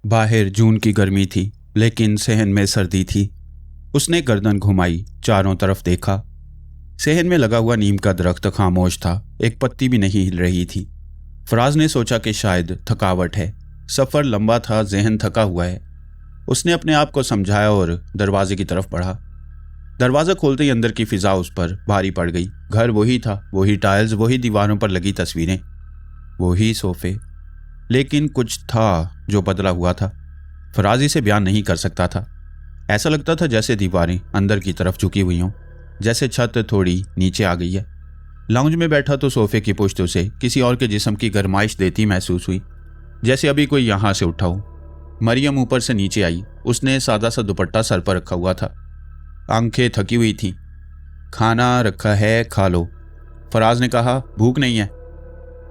बाहर जून की गर्मी थी, लेकिन सहन में सर्दी थी। उसने गर्दन घुमाई, चारों तरफ देखा। सहन में लगा हुआ नीम का दरख्त खामोश था, एक पत्ती भी नहीं हिल रही थी। फराज ने सोचा कि शायद थकावट है, सफ़र लंबा था, जहन थका हुआ है। उसने अपने आप को समझाया और दरवाजे की तरफ बढ़ा। दरवाज़ा खोलते ही अंदर की फिजा उस पर भारी पड़ गई। घर वही था, वही टाइल्स, वही दीवारों पर लगी तस्वीरें, वही सोफे, लेकिन कुछ था जो बदला हुआ था। फराज इसे बयान नहीं कर सकता था। ऐसा लगता था जैसे दीवारें अंदर की तरफ झुकी हुई हों, जैसे छत थोड़ी नीचे आ गई है। लाउंज में बैठा तो सोफे की पुश्त उसे किसी और के जिस्म की गरमाइश देती महसूस हुई, जैसे अभी कोई यहाँ से उठा हो। मरियम ऊपर से नीचे आई। उसने सादा सा दुपट्टा सर पर रखा हुआ था, आंखें थकी हुई थीं। खाना रखा है, खा लो। फराज ने कहा, भूख नहीं है।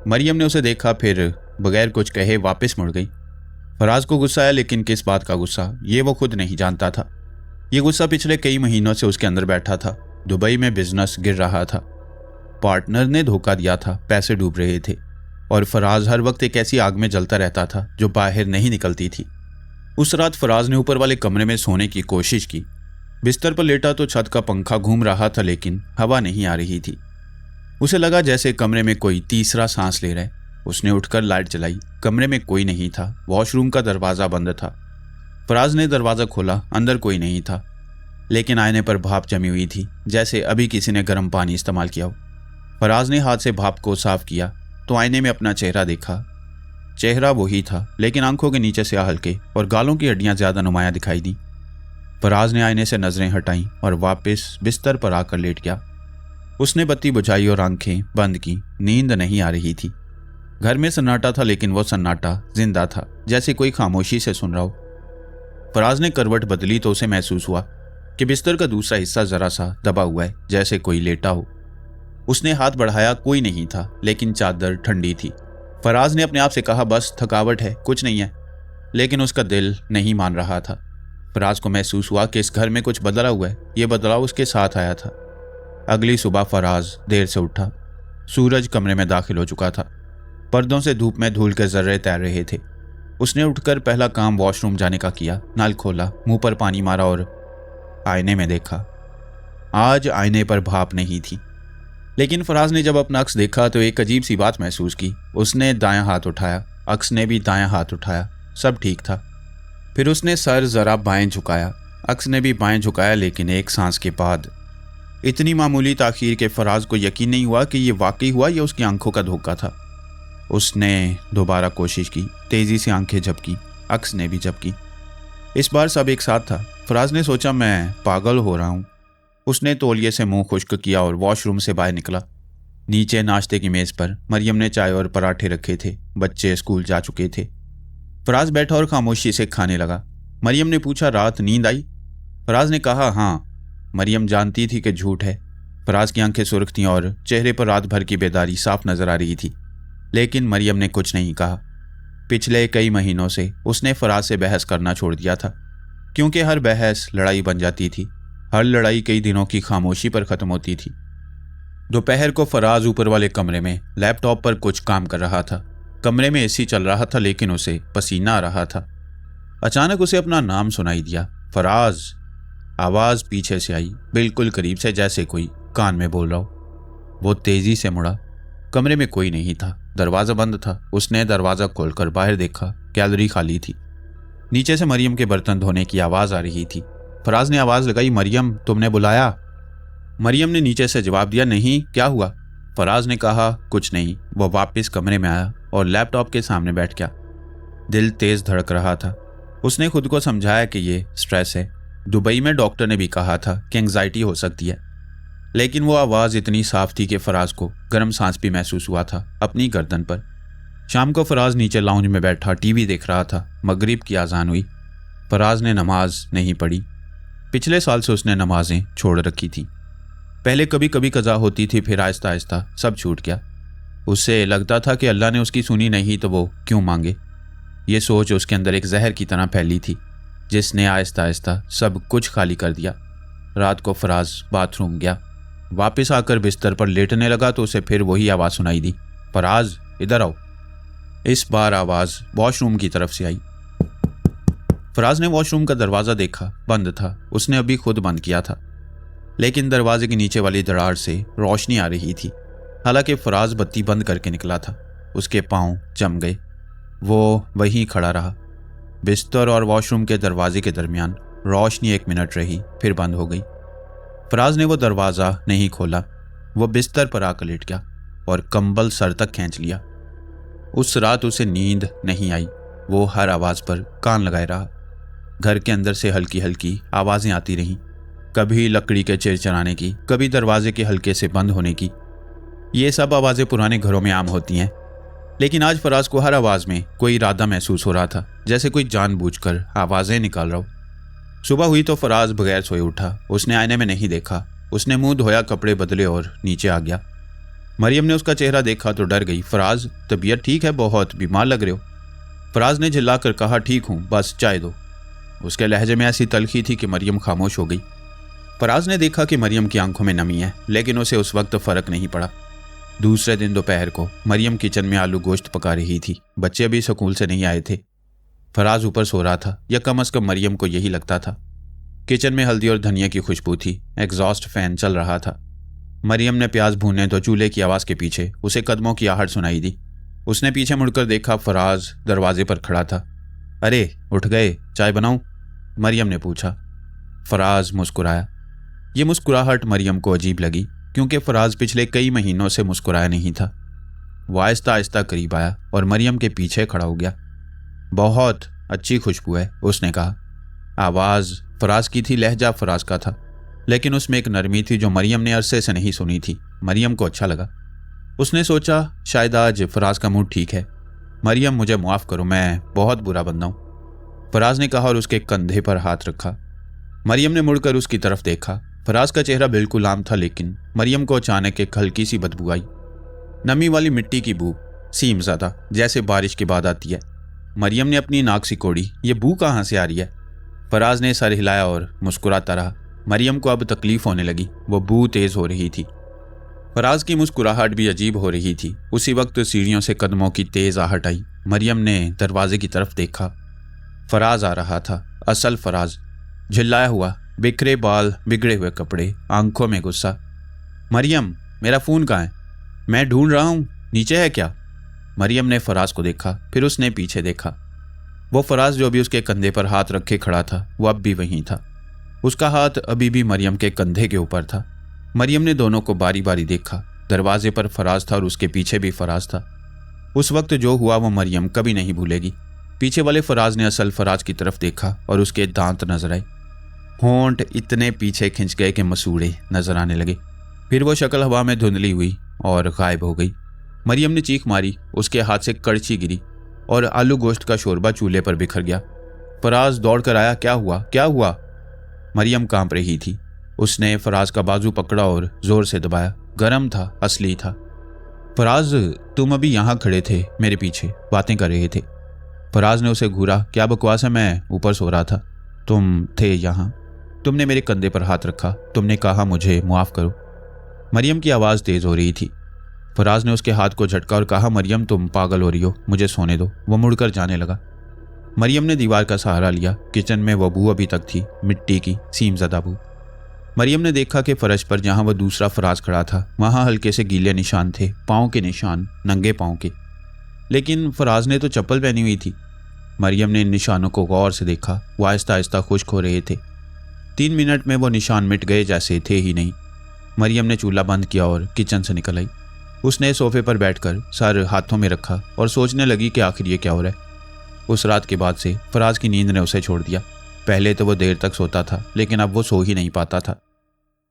मरियम ने उसे देखा, फिर बगैर कुछ कहे वापस मुड़ गई। फराज को गुस्सा आया, लेकिन किस बात का गुस्सा, ये वो खुद नहीं जानता था। ये गुस्सा पिछले कई महीनों से उसके अंदर बैठा था। दुबई में बिजनेस गिर रहा था, पार्टनर ने धोखा दिया था, पैसे डूब रहे थे, और फराज हर वक्त एक ऐसी आग में जलता रहता था जो बाहर नहीं निकलती थी। उस रात फराज ने ऊपर वाले कमरे में सोने की कोशिश की। बिस्तर पर लेटा तो छत का पंखा घूम रहा था, लेकिन हवा नहीं आ रही थी। उसे लगा जैसे कमरे में कोई तीसरा सांस ले रहा है। उसने उठकर लाइट जलाई। कमरे में कोई नहीं था। वॉशरूम का दरवाज़ा बंद था। फराज ने दरवाज़ा खोला, अंदर कोई नहीं था, लेकिन आईने पर भाप जमी हुई थी, जैसे अभी किसी ने गर्म पानी इस्तेमाल किया हो। फराज ने हाथ से भाप को साफ किया तो आईने में अपना चेहरा देखा। चेहरा वही था, लेकिन आंखों के नीचे स्याह हल्के और गालों की हड्डियां ज़्यादा नुमाया दिखाई दी। फराज ने आईने से नजरें हटाईं और वापस बिस्तर पर आकर लेट गया। उसने बत्ती बुझाई और आंखें बंद की। नींद नहीं आ रही थी। घर में सन्नाटा था, लेकिन वो सन्नाटा जिंदा था, जैसे कोई खामोशी से सुन रहा हो। फराज ने करवट बदली तो उसे महसूस हुआ कि बिस्तर का दूसरा हिस्सा जरा सा दबा हुआ है, जैसे कोई लेटा हो। उसने हाथ बढ़ाया, कोई नहीं था, लेकिन चादर ठंडी थी। फराज ने अपने आप से कहा, बस थकावट है, कुछ नहीं है, लेकिन उसका दिल नहीं मान रहा था। फराज को महसूस हुआ कि इस घर में कुछ बदला हुआ है। ये बदलाव उसके साथ आया था। अगली सुबह फराज देर से उठा। सूरज कमरे में दाखिल हो चुका था। पर्दों से धूप में धूल के जर्रे तैर रहे थे। उसने उठकर पहला काम वॉशरूम जाने का किया। नल खोला, मुंह पर पानी मारा और आईने में देखा। आज आईने पर भाप नहीं थी, लेकिन फराज ने जब अपना अक्स देखा तो एक अजीब सी बात महसूस की। उसने दायां हाथ उठाया, अक्स ने भी दायां हाथ उठाया, सब ठीक था। फिर उसने सर जरा बाएं झुकाया, अक्स ने भी बाएं झुकाया, लेकिन एक सांस के बाद इतनी मामूली ताखीर के फराज को यकीन नहीं हुआ कि ये वाकई हुआ या उसकी आंखों का धोखा था। उसने दोबारा कोशिश की, तेजी से आंखें झपकी, अक्स ने भी झपकी। इस बार सब एक साथ था। फराज ने सोचा, मैं पागल हो रहा हूँ। उसने तौलिए से मुंह खुश्क किया और वॉशरूम से बाहर निकला। नीचे नाश्ते की मेज पर मरियम ने चाय और पराठे रखे थे। बच्चे स्कूल जा चुके थे। फराज बैठा और खामोशी से खाने लगा। मरियम ने पूछा, रात नींद आई? फराज ने कहा, हाँ। मरियम जानती थी कि झूठ है। फराज की आंखें सुर्ख थीं और चेहरे पर रात भर की बेदारी साफ नजर आ रही थी, लेकिन मरियम ने कुछ नहीं कहा। पिछले कई महीनों से उसने फराज से बहस करना छोड़ दिया था, क्योंकि हर बहस लड़ाई बन जाती थी। हर लड़ाई कई दिनों की खामोशी पर खत्म होती थी। दोपहर को फराज ऊपर वाले कमरे में लैपटॉप पर कुछ काम कर रहा था। कमरे में एसी चल रहा था, लेकिन उसे पसीना आ रहा था। अचानक उसे अपना नाम सुनाई दिया, फराज। आवाज पीछे से आई, बिल्कुल करीब से, जैसे कोई कान में बोल रहा हो। वो तेजी से मुड़ा। कमरे में कोई नहीं था, दरवाज़ा बंद था। उसने दरवाज़ा खोलकर बाहर देखा। गैलरी खाली थी। नीचे से मरियम के बर्तन धोने की आवाज़ आ रही थी। फराज ने आवाज़ लगाई, मरियम, तुमने बुलाया? मरियम ने नीचे से जवाब दिया, नहीं, क्या हुआ? फराज ने कहा, कुछ नहीं। वो वापस कमरे में आया और लैपटॉप के सामने बैठ गया। दिल तेज़ धड़क रहा था। उसने खुद को समझाया कि ये स्ट्रेस है। दुबई में डॉक्टर ने भी कहा था कि एंग्जाइटी हो सकती है, लेकिन वो आवाज़ इतनी साफ थी कि फराज को गर्म सांस भी महसूस हुआ था अपनी गर्दन पर। शाम को फराज नीचे लाउंज में बैठा टीवी देख रहा था। मगरिब की आज़ान हुई। फराज ने नमाज नहीं पढ़ी। पिछले साल से उसने नमाजें छोड़ रखी थी। पहले कभी कभी कज़ा होती थी, फिर आहिस्ता आहिस्ता सब छूट गया। उससे लगता था कि अल्लाह ने उसकी सुनी नहीं तो वो क्यों मांगे। ये सोच उसके अंदर एक जहर की तरह फैली थी, जिसने आहिस्ता आहिस्ता सब कुछ खाली कर दिया। रात को फराज बाथरूम गया। वापस आकर बिस्तर पर लेटने लगा तो उसे फिर वही आवाज़ सुनाई दी, फराज, इधर आओ। इस बार आवाज़ वॉशरूम की तरफ से आई। फराज ने वॉशरूम का दरवाज़ा देखा, बंद था। उसने अभी खुद बंद किया था, लेकिन दरवाजे के नीचे वाली दरार से रोशनी आ रही थी। हालांकि फराज बत्ती बंद करके निकला था। उसके पांव जम गए। वो वहीं खड़ा रहा। बिस्तर और वॉशरूम के दरवाजे के दरमियान रोशनी 1 मिनट रही, फिर बंद हो गई। फराज ने वो दरवाज़ा नहीं खोला। वो बिस्तर पर आकर लेट गया और कंबल सर तक खींच लिया। उस रात उसे नींद नहीं आई। वो हर आवाज़ पर कान लगाए रहा। घर के अंदर से हल्की हल्की आवाज़ें आती रहीं, कभी लकड़ी के चिरचिराने की, कभी दरवाजे के हल्के से बंद होने की। ये सब आवाज़ें पुराने घरों में आम होती हैं, लेकिन आज फराज को हर आवाज़ में कोई इरादा महसूस हो रहा था, जैसे कोई जानबूझकर आवाज़ें निकाल रहा हो। सुबह हुई तो फराज बगैर सोए उठा। उसने आईने में नहीं देखा। उसने मुंह धोया, कपड़े बदले और नीचे आ गया। मरियम ने उसका चेहरा देखा तो डर गई। फराज, तबीयत ठीक है? बहुत बीमार लग रहे हो। फराज ने झिल्लाकर कहा, ठीक हूँ, बस चाय दो। उसके लहजे में ऐसी तलखी थी कि मरियम खामोश हो गई। फराज ने देखा कि मरियम की आंखों में नमी है, लेकिन उसे उस वक्त फर्क नहीं पड़ा। दूसरे दिन दोपहर को मरियम किचन में आलू गोश्त पका रही थी। बच्चे अभी स्कूल से नहीं आए थे। फराज ऊपर सो रहा था, या कम अज कम मरियम को यही लगता था। किचन में हल्दी और धनिया की खुशबू थी। एग्जॉस्ट फैन चल रहा था। मरियम ने प्याज भूने तो चूल्हे की आवाज़ के पीछे उसे कदमों की आहट सुनाई दी। उसने पीछे मुड़कर देखा। फराज दरवाजे पर खड़ा था। अरे उठ गए, चाय बनाऊं? मरियम ने पूछा। फराज मुस्कुराया। ये मुस्कुराहट मरियम को अजीब लगी, क्योंकि फराज पिछले कई महीनों से मुस्कुराया नहीं था। वो आहिस्ता आहिस्ता करीब आया और मरियम के पीछे खड़ा हो गया। बहुत अच्छी खुशबू है, उसने कहा। आवाज़ फराज की थी, लहजा फराज का था, लेकिन उसमें एक नरमी थी जो मरियम ने अरसे से नहीं सुनी थी। मरियम को अच्छा लगा। उसने सोचा, शायद आज फराज का मूड ठीक है। मरियम, मुझे माफ़ करो, मैं बहुत बुरा बंदा हूँ, फराज ने कहा और उसके कंधे पर हाथ रखा। मरियम ने मुड़कर उसकी तरफ देखा। फराज का चेहरा बिल्कुल आम था, लेकिन मरियम को अचानक एक हल्की सी बदबू आई। नमी वाली मिट्टी की बू, सीम ज़्यादा, जैसे बारिश के बाद आती है। मरियम ने अपनी नाक सिकोड़ी। ये बू कहाँ से आ रही है? फराज ने सर हिलाया और मुस्कुराता रहा। मरियम को अब तकलीफ होने लगी। वो बू तेज़ हो रही थी। फराज की मुस्कुराहट भी अजीब हो रही थी। उसी वक्त सीढ़ियों से कदमों की तेज़ आहट आई। मरियम ने दरवाजे की तरफ देखा। फराज आ रहा था, असल फराज, झिल्लाया हुआ, बिखरे बाल, बिगड़े हुए कपड़े, आंखों में गुस्सा। मरियम, मेरा फ़ोन कहाँ है? मैं ढूंढ रहा हूँ, नीचे है क्या? मरियम ने फराज को देखा, फिर उसने पीछे देखा। वो फराज जो अभी उसके कंधे पर हाथ रखे खड़ा था, वो अब भी वहीं था। उसका हाथ अभी भी मरियम के कंधे के ऊपर था। मरियम ने दोनों को बारी बारी देखा। दरवाजे पर फराज था और उसके पीछे भी फराज था। उस वक्त जो हुआ वो मरियम कभी नहीं भूलेगी। पीछे वाले फराज ने असल फराज की तरफ देखा और उसके दांत नजर आए। होंठ इतने पीछे खिंच गए कि मसूड़े नजर आने लगे। फिर वो शक्ल हवा में धुंधली हुई और गायब हो गई। मरियम ने चीख मारी। उसके हाथ से कड़छी गिरी और आलू गोश्त का शोरबा चूल्हे पर बिखर गया। फराज दौड़ कर आया। क्या हुआ, क्या हुआ? मरियम कांप रही थी। उसने फराज का बाजू पकड़ा और जोर से दबाया। गर्म था, असली था। फराज, तुम अभी यहाँ खड़े थे, मेरे पीछे बातें कर रहे थे। फराज ने उसे घूरा। क्या बकवास है, मैं ऊपर सो रहा था, तुम थे यहाँ। तुमने मेरे कंधे पर हाथ रखा, तुमने कहा मुझे माफ़ करो। मरियम की आवाज़ तेज़ हो रही थी। फराज ने उसके हाथ को झटका और कहा, मरियम तुम पागल हो रही हो, मुझे सोने दो। वो मुड़कर जाने लगा। मरियम ने दीवार का सहारा लिया। किचन में वो बू अभी तक थी, मिट्टी की सीमज़दा बू। मरियम ने देखा कि फर्श पर जहाँ वह दूसरा फराज खड़ा था, वहाँ हल्के से गीले निशान थे, पाँव के निशान, नंगे पाँव के। लेकिन फराज ने तो चप्पल पहनी हुई थी। मरियम ने इन निशानों को गौर से देखा। वो आहिस्ता आहिस्ता खुश्क हो रहे थे। 3 मिनट में वो निशान मिट गए जैसे थे ही नहीं। मरियम ने चूल्हा बंद किया और किचन से निकल आई। उसने सोफे पर बैठकर सर हाथों में रखा और सोचने लगी कि आखिर ये क्या हो रहा है। उस रात के बाद से फराज की नींद ने उसे छोड़ दिया। पहले तो वो देर तक सोता था, लेकिन अब वो सो ही नहीं पाता था।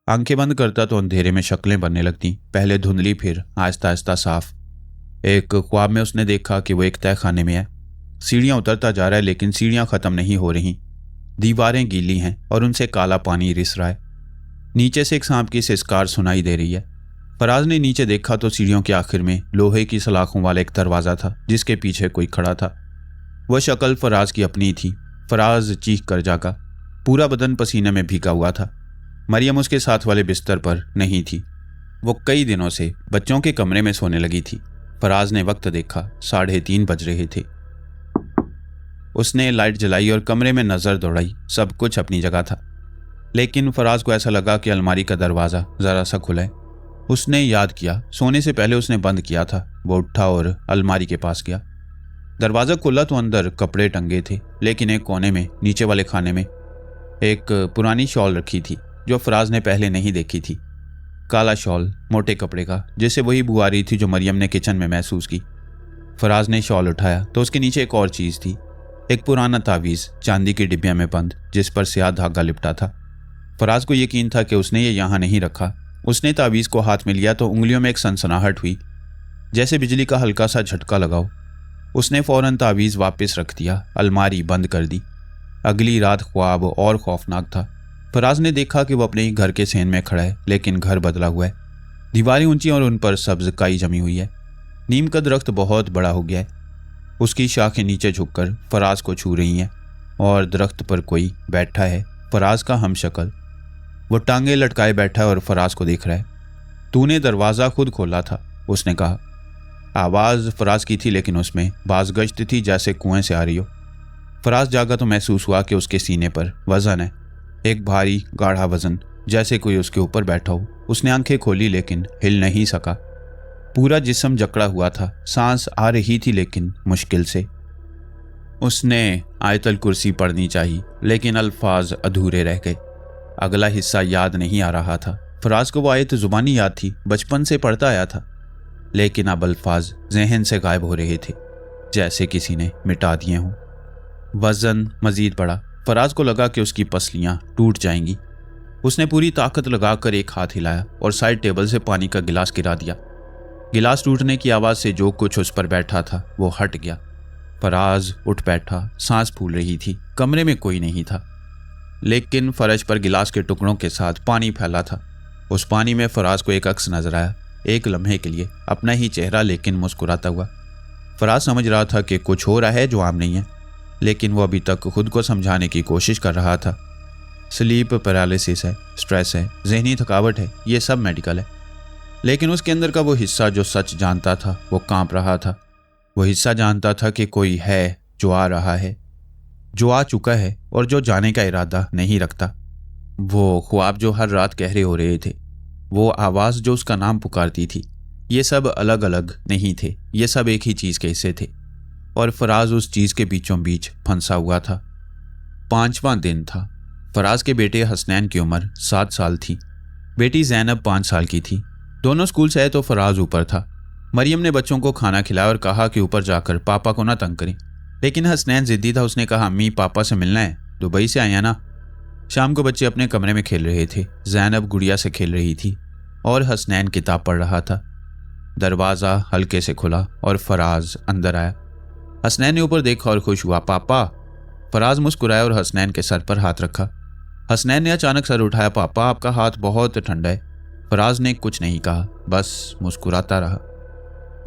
आंखें बंद करता तो अंधेरे में शक्लें बनने लगती, पहले धुंधली, फिर आहिस्ता आहिस्ता साफ। एक ख्वाब में उसने देखा कि वो एक तय खाने में है। सीढ़ियाँ उतरता जा रहा है, लेकिन सीढ़ियाँ ख़त्म नहीं हो रही। दीवारें गीली हैं और उनसे काला पानी रिस रहा है। नीचे से एक सांप की सिसकार सुनाई दे रही है। फराज ने नीचे देखा तो सीढ़ियों के आखिर में लोहे की सलाखों वाला एक दरवाज़ा था, जिसके पीछे कोई खड़ा था। वह शक्ल फराज की अपनी थी। फराज चीख कर जागा। पूरा बदन पसीने में भीगा हुआ था। मरियम उसके साथ वाले बिस्तर पर नहीं थी। वो कई दिनों से बच्चों के कमरे में सोने लगी थी। फराज ने वक्त देखा, 3:30 बज रहे थे। उसने लाइट जलाई और कमरे में नज़र दौड़ाई। सब कुछ अपनी जगह था, लेकिन फराज को ऐसा लगा कि अलमारी का दरवाज़ा ज़रा सा खुला है। उसने याद किया सोने से पहले उसने बंद किया था। वो उठा और अलमारी के पास गया। दरवाज़ा खुला तो अंदर कपड़े टंगे थे, लेकिन एक कोने में नीचे वाले खाने में एक पुरानी शॉल रखी थी जो फराज ने पहले नहीं देखी थी। काला शॉल, मोटे कपड़े का, जिसे वही बू आ रही थी जो मरियम ने किचन में महसूस की। फराज ने शॉल उठाया तो उसके नीचे एक और चीज़ थी, एक पुराना तावीज़ चांदी की डिब्बिया में बंद, जिस पर स्याह धागा लिपटा था। फराज को यकीन था कि उसने ये यहाँ नहीं रखा। उसने तावीज़ को हाथ में लिया तो उंगलियों में एक सनसनाहट हुई, जैसे बिजली का हल्का सा झटका लगाओ। उसने फौरन तावीज़ वापस रख दिया, अलमारी बंद कर दी। अगली रात ख्वाब और खौफनाक था। फराज ने देखा कि वो अपने ही घर के सेन में खड़ा है, लेकिन घर बदला हुआ है। दीवारें ऊंची और उन पर सब्ज काई जमी हुई है। नीम का दरख्त बहुत बड़ा हो गया है। उसकी शाखें नीचे झुककर फराज को छू रही हैं और दरख्त पर कोई बैठा है, फराज का हमशक्ल। वो टांगे लटकाए बैठा है और फराज को देख रहा है। तूने दरवाज़ा खुद खोला था, उसने कहा। आवाज़ फराज की थी, लेकिन उसमें बाज़गश्त थी, जैसे कुएं से आ रही हो। फराज जागा तो महसूस हुआ कि उसके सीने पर वजन है, एक भारी गाढ़ा वजन, जैसे कोई उसके ऊपर बैठा हो। उसने आंखें खोली लेकिन हिल नहीं सका। पूरा जिस्म जकड़ा हुआ था। सांस आ रही थी लेकिन मुश्किल से। उसने आयतल कुर्सी पढ़नी चाहिए, लेकिन अल्फाज अधूरे रह गए। अगला हिस्सा याद नहीं आ रहा था। फराज को वो आयत जुबानी याद थी, बचपन से पढ़ता आया था, लेकिन अब अल्फाज जहन से गायब हो रहे थे, जैसे किसी ने मिटा दिए हों। वजन मजीद बढ़ा। फराज को लगा कि उसकी पसलियां टूट जाएंगी। उसने पूरी ताकत लगाकर एक हाथ हिलाया और साइड टेबल से पानी का गिलास गिरा दिया। गिलास टूटने की आवाज़ से जो कुछ उस पर बैठा था वो हट गया। फराज उठ बैठा, सांस फूल रही थी। कमरे में कोई नहीं था, लेकिन फर्श पर गिलास के टुकड़ों के साथ पानी फैला था। उस पानी में फराज को एक अक्स नजर आया, एक लम्हे के लिए अपना ही चेहरा, लेकिन मुस्कुराता हुआ। फराज समझ रहा था कि कुछ हो रहा है जो आम नहीं है, लेकिन वो अभी तक खुद को समझाने की कोशिश कर रहा था। स्लीप पैरालिसिस है, स्ट्रेस है, जहनी थकावट है, ये सब मेडिकल है। लेकिन उसके अंदर का वो हिस्सा जो सच जानता था वो कांप रहा था। वो हिस्सा जानता था कि कोई है जो आ रहा है, जो आ चुका है और जो जाने का इरादा नहीं रखता। वो ख्वाब जो हर रात गहरे हो रहे थे, वो आवाज़ जो उसका नाम पुकारती थी, ये सब अलग अलग नहीं थे, ये सब एक ही चीज़ के हिस्से थे। और फराज उस चीज़ के बीचों बीच फंसा हुआ था। 5वां दिन था। फराज के बेटे हसनैन की उम्र 7 साल थी। बेटी ज़ैनब 5 साल की थी। दोनों स्कूल से आए तो फराज ऊपर था। मरियम ने बच्चों को खाना खिलाया और कहा कि ऊपर जाकर पापा को ना तंग करें, लेकिन हसनैन ज़िद्दी था। उसने कहा, अम्मी पापा से मिलना है, दुबई से आया ना। शाम को बच्चे अपने कमरे में खेल रहे थे। ज़ैनब गुड़िया से खेल रही थी और हसनैन किताब पढ़ रहा था। दरवाज़ा हल्के से खुला और फराज अंदर आया। हसनैन ने ऊपर देखा और खुश हुआ। पापा। फराज मुस्कुराया और हसनैन के सर पर हाथ रखा। हसनैन ने अचानक सर उठाया। पापा, आपका हाथ बहुत ठंडा है। फराज ने कुछ नहीं कहा, बस मुस्कुराता रहा।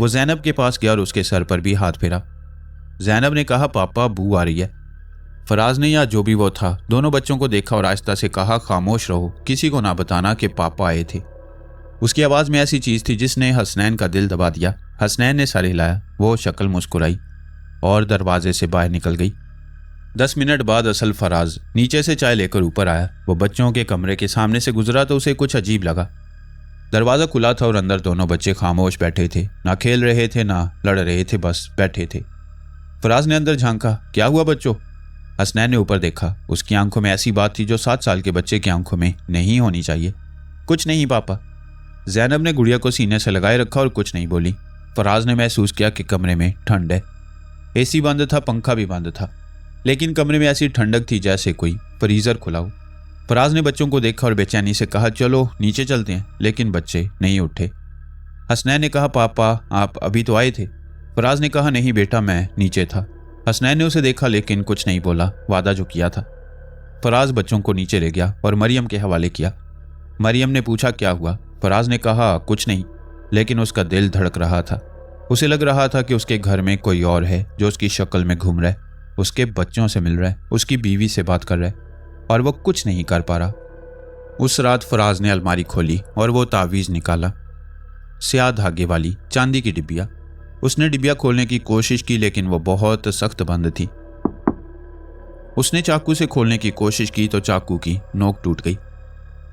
वो ज़ैनब के पास गया और उसके सर पर भी हाथ फेरा। ज़ैनब ने कहा, पापा बू आ रही है। फराज ने, या जो भी वो था, दोनों बच्चों को देखा और आहिस्ता से कहा, खामोश रहो, किसी को ना बताना कि पापा आए थे। उसकी आवाज़ में ऐसी चीज़ थी जिसने हसनैन का दिल दबा दिया। हसनैन ने सर हिलाया, वो शक्ल मुस्कुराई और दरवाजे से बाहर निकल गई। 10 मिनट बाद असल फराज नीचे से चाय लेकर ऊपर आया। वो बच्चों के कमरे के सामने से गुजरा तो उसे कुछ अजीब लगा। दरवाज़ा खुला था और अंदर दोनों बच्चे खामोश बैठे थे, ना खेल रहे थे ना लड़ रहे थे, बस बैठे थे। फराज ने अंदर झांका। क्या हुआ बच्चों? हसनैन ने ऊपर देखा। उसकी आंखों में ऐसी बात थी जो 7 साल के बच्चे की आंखों में नहीं होनी चाहिए। कुछ नहीं पापा। ज़ैनब ने गुड़िया को सीने से लगाए रखा और कुछ नहीं बोली। फराज ने महसूस किया कि कमरे में ठंड है। एसी बंद था, पंखा भी बंद था, लेकिन कमरे में ऐसी ठंडक थी जैसे कोई फ्रीजर खुला हो। फराज ने बच्चों को देखा और बेचैनी से कहा, चलो नीचे चलते हैं, लेकिन बच्चे नहीं उठे। हसनैन ने कहा, पापा आप अभी तो आए थे। फराज ने कहा, नहीं बेटा, मैं नीचे था। हसनैन ने उसे देखा लेकिन कुछ नहीं बोला, वादा जो किया था। फराज बच्चों को नीचे ले गया और मरियम के हवाले किया। मरियम ने पूछा, क्या हुआ? फराज ने कहा, कुछ नहीं, लेकिन उसका दिल धड़क रहा था। उसे लग रहा था कि उसके घर में कोई और है जो उसकी शक्ल में घूम रहा है, उसके बच्चों से मिल रहा है, उसकी बीवी से बात कर रहा है, और वो कुछ नहीं कर पा रहा। उस रात फराज ने अलमारी खोली और वो तावीज़ निकाला, स्याह धागे वाली चांदी की डिब्बिया। उसने डिब्बिया खोलने की कोशिश की, लेकिन वो बहुत सख्त बंद थी। उसने चाकू से खोलने की कोशिश की तो चाकू की नोक टूट गई।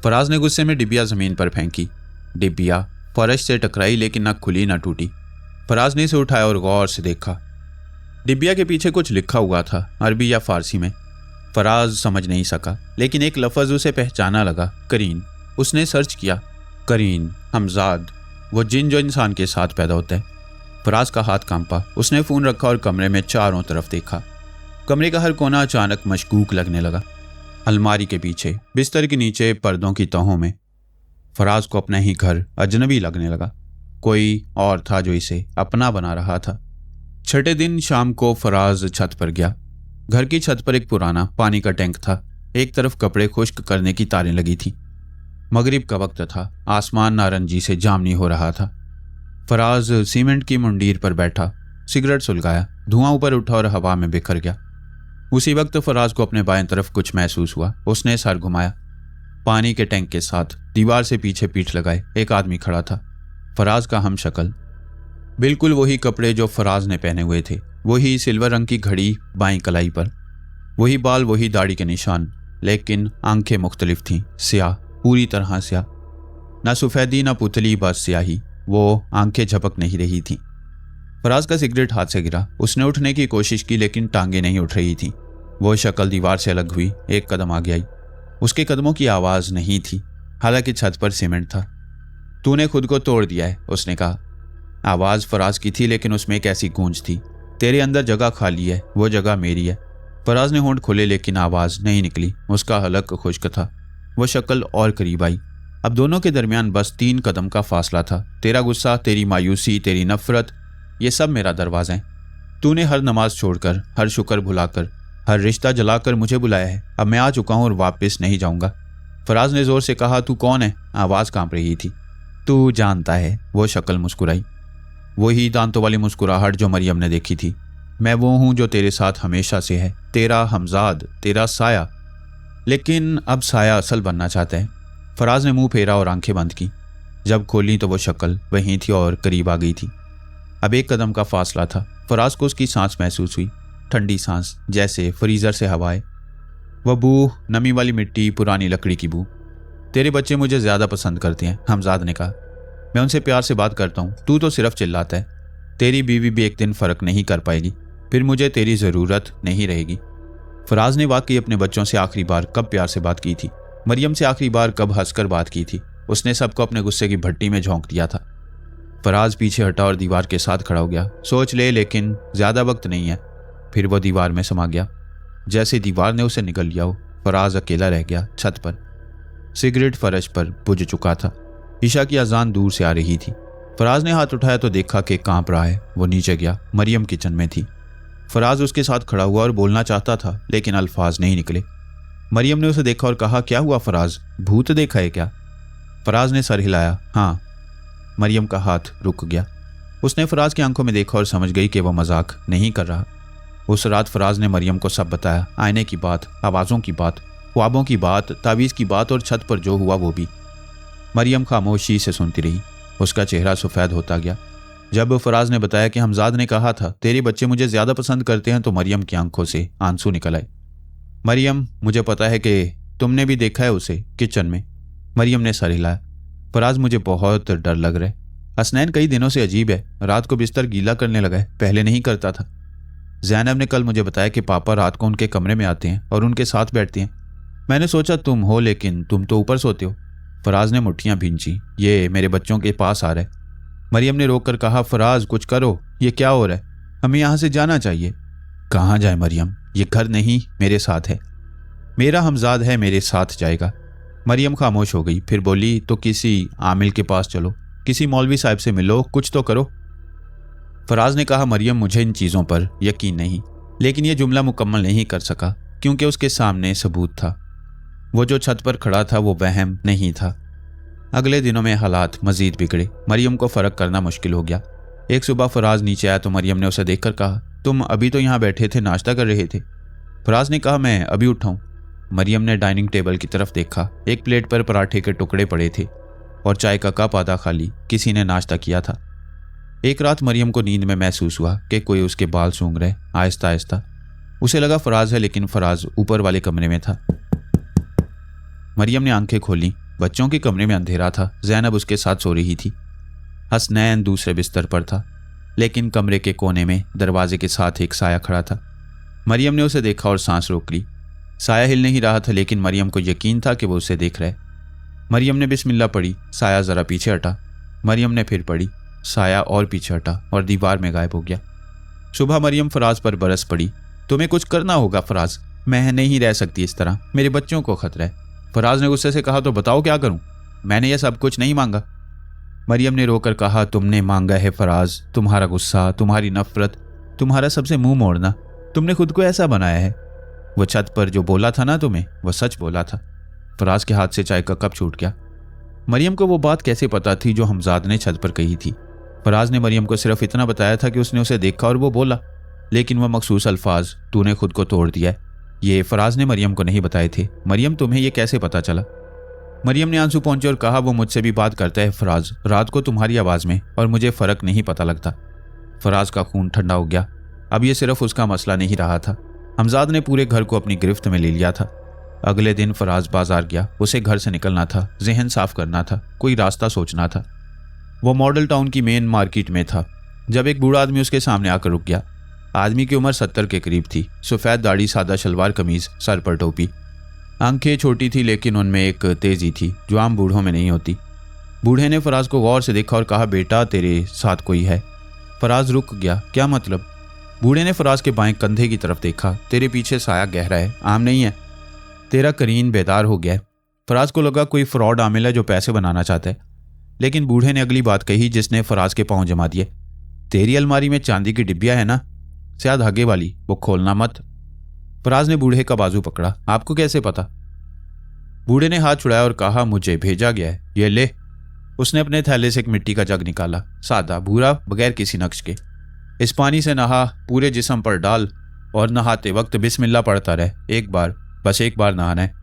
फराज ने गुस्से में डिबिया जमीन पर फेंकी। डिबिया फर्श से टकराई लेकिन न खुली न टूटी। फराज ने इसे उठाया और गौर से देखा। डिबिया के पीछे कुछ लिखा हुआ था, अरबी या फारसी में। फराज समझ नहीं सका, लेकिन एक लफ्ज उसे पहचाना लगा, करीन। उसने सर्च किया, करीन, हमजाद, वो जिन जो इंसान के साथ पैदा होता है। फराज का हाथ कांपा। उसने फ़ोन रखा और कमरे में चारों तरफ देखा। कमरे का हर कोना अचानक मशकूक लगने लगा। अलमारी के पीछे, बिस्तर के नीचे, पर्दों की तहों में। फराज को अपना ही घर अजनबी लगने लगा। कोई और था जो इसे अपना बना रहा था। छठे दिन शाम को फराज छत पर गया। घर की छत पर एक पुराना पानी का टैंक था। एक तरफ कपड़े खुश्क करने की तारें लगी थी। मगरिब का वक्त था। आसमान नारंगी से जामनी हो रहा था। फराज सीमेंट की मुंडीर पर बैठा, सिगरेट सुलगाया। धुआं ऊपर उठा और हवा में बिखर गया। उसी वक्त फराज को अपने बाएं तरफ कुछ महसूस हुआ। उसने सर घुमाया। पानी के टैंक के साथ दीवार से पीछे पीठ लगाए एक आदमी खड़ा था। फराज का हम शक्ल, बिल्कुल वही कपड़े जो फराज ने पहने हुए थे, वही सिल्वर रंग की घड़ी बाईं कलाई पर, वही बाल, वही दाढ़ी के निशान, लेकिन आंखें मुख्तलिफ थीं, स्याह, पूरी तरह स्याह, ना सफ़ेदी ना पुतली, बस स्याही। वो आंखें झपक नहीं रही थीं। फराज का सिगरेट हाथ से गिरा। उसने उठने की कोशिश की लेकिन टांगें नहीं उठ रही थीं। वो शक्ल दीवार से अलग हुई, एक कदम आगे आई। उसके कदमों की आवाज़ नहीं थी, हालांकि छत पर सीमेंट था। तूने खुद को तोड़ दिया है, उसने कहा। आवाज़ फराज की थी लेकिन उसमें एक ऐसी गूंज थी, तेरे अंदर जगह खाली है, वो जगह मेरी है। फराज ने होंठ खोले लेकिन आवाज़ नहीं निकली। उसका हलक खुश्क था। वो शक्ल और करीब आई। अब दोनों के दरमियान बस 3 कदम का फासला था। तेरा गुस्सा, तेरी मायूसी, तेरी नफरत, ये सब मेरा दरवाज़ा है। तूने हर नमाज छोड़कर, हर शुक्र भुलाकर, हर रिश्ता जलाकर मुझे बुलाया है। अब मैं आ चुका हूँ और वापस नहीं जाऊँगा। फराज ने ज़ोर से कहा, तू कौन है? आवाज़ कांप रही थी। तू जानता है, वो शक्ल मुस्कुराई। वही दांतों वाली मुस्कुराहट जो मरियम ने देखी थी। मैं वो हूँ जो तेरे साथ हमेशा से है, तेरा हमजाद, तेरा साया। लेकिन अब साया असल बनना चाहता है। फराज ने मुंह फेरा और आंखें बंद की। जब खोली तो वो शक्ल वहीं थी और करीब आ गई थी। अब 1 कदम का फासला था। फराज को उसकी सांस महसूस हुई, ठंडी सांस, जैसे फ्रीज़र से हवाएं। वह बू, नमी वाली मिट्टी, पुरानी लकड़ी की बू। तेरे बच्चे मुझे ज़्यादा पसंद करते हैं, हमजाद ने कहा। मैं उनसे प्यार से बात करता हूँ, तू तो सिर्फ चिल्लाता है। तेरी बीवी भी एक दिन फ़र्क नहीं कर पाएगी, फिर मुझे तेरी ज़रूरत नहीं रहेगी। फराज ने वाकई अपने बच्चों से आखिरी बार कब प्यार से बात की थी? मरियम से आखिरी बार कब हंसकर बात की थी? उसने सबको अपने गुस्से की भट्टी में झोंक दिया था। फराज पीछे हटा और दीवार के साथ खड़ा हो गया। सोच ले, लेकिन ज़्यादा वक्त नहीं है। फिर वो दीवार में समा गया, जैसे दीवार ने उसे निगल लिया हो। फराज अकेला रह गया छत पर। सिगरेट फर्श पर बुझ चुका था। ईशा की अजान दूर से आ रही थी। फराज ने हाथ उठाया तो देखा कि कांप रहा है। वो नीचे गया। मरियम किचन में थी। फराज उसके साथ खड़ा हुआ और बोलना चाहता था, लेकिन अल्फाज नहीं निकले। मरियम ने उसे देखा और कहा, क्या हुआ फराज, भूत देखा है क्या? फराज ने सर हिलाया, हाँ। मरियम का हाथ रुक गया। उसने फराज की आंखों में देखा और समझ गई कि वह मजाक नहीं कर रहा। उस रात फराज ने मरियम को सब बताया, आईने की बात, आवाज़ों की बात, ख्वाबों की बात, तावीज़ की बात और छत पर जो हुआ वो भी। मरियम खामोशी से सुनती रही। उसका चेहरा सफ़ेद होता गया। जब फराज ने बताया कि हमजाद ने कहा था तेरे बच्चे मुझे ज़्यादा पसंद करते हैं, तो मरियम की आंखों से आंसू निकल आए। मरियम, मुझे पता है कि तुमने भी देखा है उसे किचन में। मरियम ने सर हिलाया। फराज, मुझे बहुत डर लग रहा है। हसनैन कई दिनों से अजीब है। रात को बिस्तर गीला करने लगा है, पहले नहीं करता था। ज़ैनब ने कल मुझे बताया कि पापा रात को उनके कमरे में आते हैं और उनके साथ बैठते हैं। मैंने सोचा तुम हो, लेकिन तुम तो ऊपर सोते हो। फराज ने मुट्ठियां भींची। ये मेरे बच्चों के पास आ रहा है। मरियम ने रोक कर कहा, फराज कुछ करो, ये क्या हो रहा है? हमें यहाँ से जाना चाहिए। कहाँ जाए मरियम, ये घर नहीं, मेरे साथ है। मेरा हमजाद है, मेरे साथ जाएगा। मरियम खामोश हो गई, फिर बोली, तो किसी आमिल के पास चलो, किसी मौलवी साहब से मिलो, कुछ तो करो। फराज ने कहा, मरियम मुझे इन चीज़ों पर यकीन नहीं। लेकिन यह जुमला मुकम्मल नहीं कर सका क्योंकि उसके सामने सबूत था। वो जो छत पर खड़ा था वो वहम नहीं था। अगले दिनों में हालात मजीद बिगड़े। मरियम को फ़र्क करना मुश्किल हो गया। एक सुबह फराज नीचे आया तो मरियम ने उसे देखकर कहा, तुम अभी तो यहाँ बैठे थे, नाश्ता कर रहे थे। फराज ने कहा, मैं अभी उठा हूँ। मरियम ने डाइनिंग टेबल की तरफ देखा। एक प्लेट पर पराठे के टुकड़े पड़े थे और चाय का कप आधा खाली। किसी ने नाश्ता किया था। एक रात मरियम को नींद में महसूस हुआ कि कोई उसके बाल सूंघ रहे, आहिस्ता आहिस्ता। उसे लगा फराज है, लेकिन फराज ऊपर वाले कमरे में था। मरियम ने आंखें खोली। बच्चों के कमरे में अंधेरा था। ज़ैनब उसके साथ सो रही थी। हसनैन दूसरे बिस्तर पर था, लेकिन कमरे के कोने में दरवाजे के साथ एक साया खड़ा था। मरियम ने उसे देखा और सांस रोक ली। साया हिल नहीं रहा था, लेकिन मरियम को यकीन था कि वो उसे देख रहा है। मरियम ने बिस्मिल्लाह पढ़ी। साया ज़रा पीछे हटा। मरियम ने फिर पढ़ी। साया और पीछे हटा और दीवार में गायब हो गया। सुबह मरियम फराज पर बरस पड़ी। तुम्हें कुछ करना होगा फराज, मैं नहीं रह सकती इस तरह, मेरे बच्चों को खतरा है। फराज ने गुस्से से कहा, तो बताओ क्या करूं? मैंने यह सब कुछ नहीं मांगा। मरियम ने रोकर कहा, तुमने मांगा है फराज, तुम्हारा गुस्सा, तुम्हारी नफरत, तुम्हारा सबसे मुंह मोड़ना। तुमने खुद को ऐसा बनाया है। वो छत पर जो बोला था ना तुम्हें, वो सच बोला था। फराज के हाथ से चाय का कप छूट गया। मरियम को वो बात कैसे पता थी जो हमजाद ने छत पर कही थी? फराज ने मरियम को सिर्फ इतना बताया था कि उसने उसे देखा और वो बोला, लेकिन वह मखसूस अल्फाज, तूने खुद को तोड़ दिया है, ये फराज ने मरियम को नहीं बताए थे। मरियम, तुम्हें ये कैसे पता चला? मरियम ने आंसू पहुंचे और कहा, वो मुझसे भी बात करता है फराज, रात को तुम्हारी आवाज़ में, और मुझे फ़र्क नहीं पता लगता। फराज का खून ठंडा हो गया। अब ये सिर्फ उसका मसला नहीं रहा था। हमजाद ने पूरे घर को अपनी गिरफ्त में ले लिया था। अगले दिन फराज बाजार गया। उसे घर से निकलना था, जहन साफ करना था, कोई रास्ता सोचना था। वो मॉडल टाउन की मेन मार्केट में था जब एक बूढ़ा आदमी उसके सामने आकर रुक गया। आदमी की उम्र 70 के करीब थी। सफ़ेद दाढ़ी, सादा शलवार कमीज, सर पर टोपी। आंखें छोटी थी, लेकिन उनमें एक तेज़ी थी जो आम बूढ़ों में नहीं होती। बूढ़े ने फराज को गौर से देखा और कहा, बेटा तेरे साथ कोई है? फराज रुक गया। क्या मतलब? बूढ़े ने फराज के बाएं कंधे की तरफ देखा। तेरे पीछे साया गहरा है, आम नहीं है। तेरा करीन बेदार हो गया है। फराज को लगा कोई फ्रॉड आमिल है जो पैसे बनाना चाहता है, लेकिन बूढ़े ने अगली बात कही जिसने फराज के पांव जमा दिए। तेरी अलमारी में चांदी की डिब्बिया है ना, शायद धागे वाली, वो खोलना मत। फराज ने बूढ़े का बाजू पकड़ा। आपको कैसे पता? बूढ़े ने हाथ छुड़ाया और कहा, मुझे भेजा गया है, ये ले। उसने अपने थैले से एक मिट्टी का जग निकाला, सादा भूरा, बगैर किसी नक्श के। इस पानी से नहा, पूरे जिस्म पर डाल और नहाते वक्त बिस्मिल्लाह पढ़ता रहे। एक बार, बस एक बार नहाना है।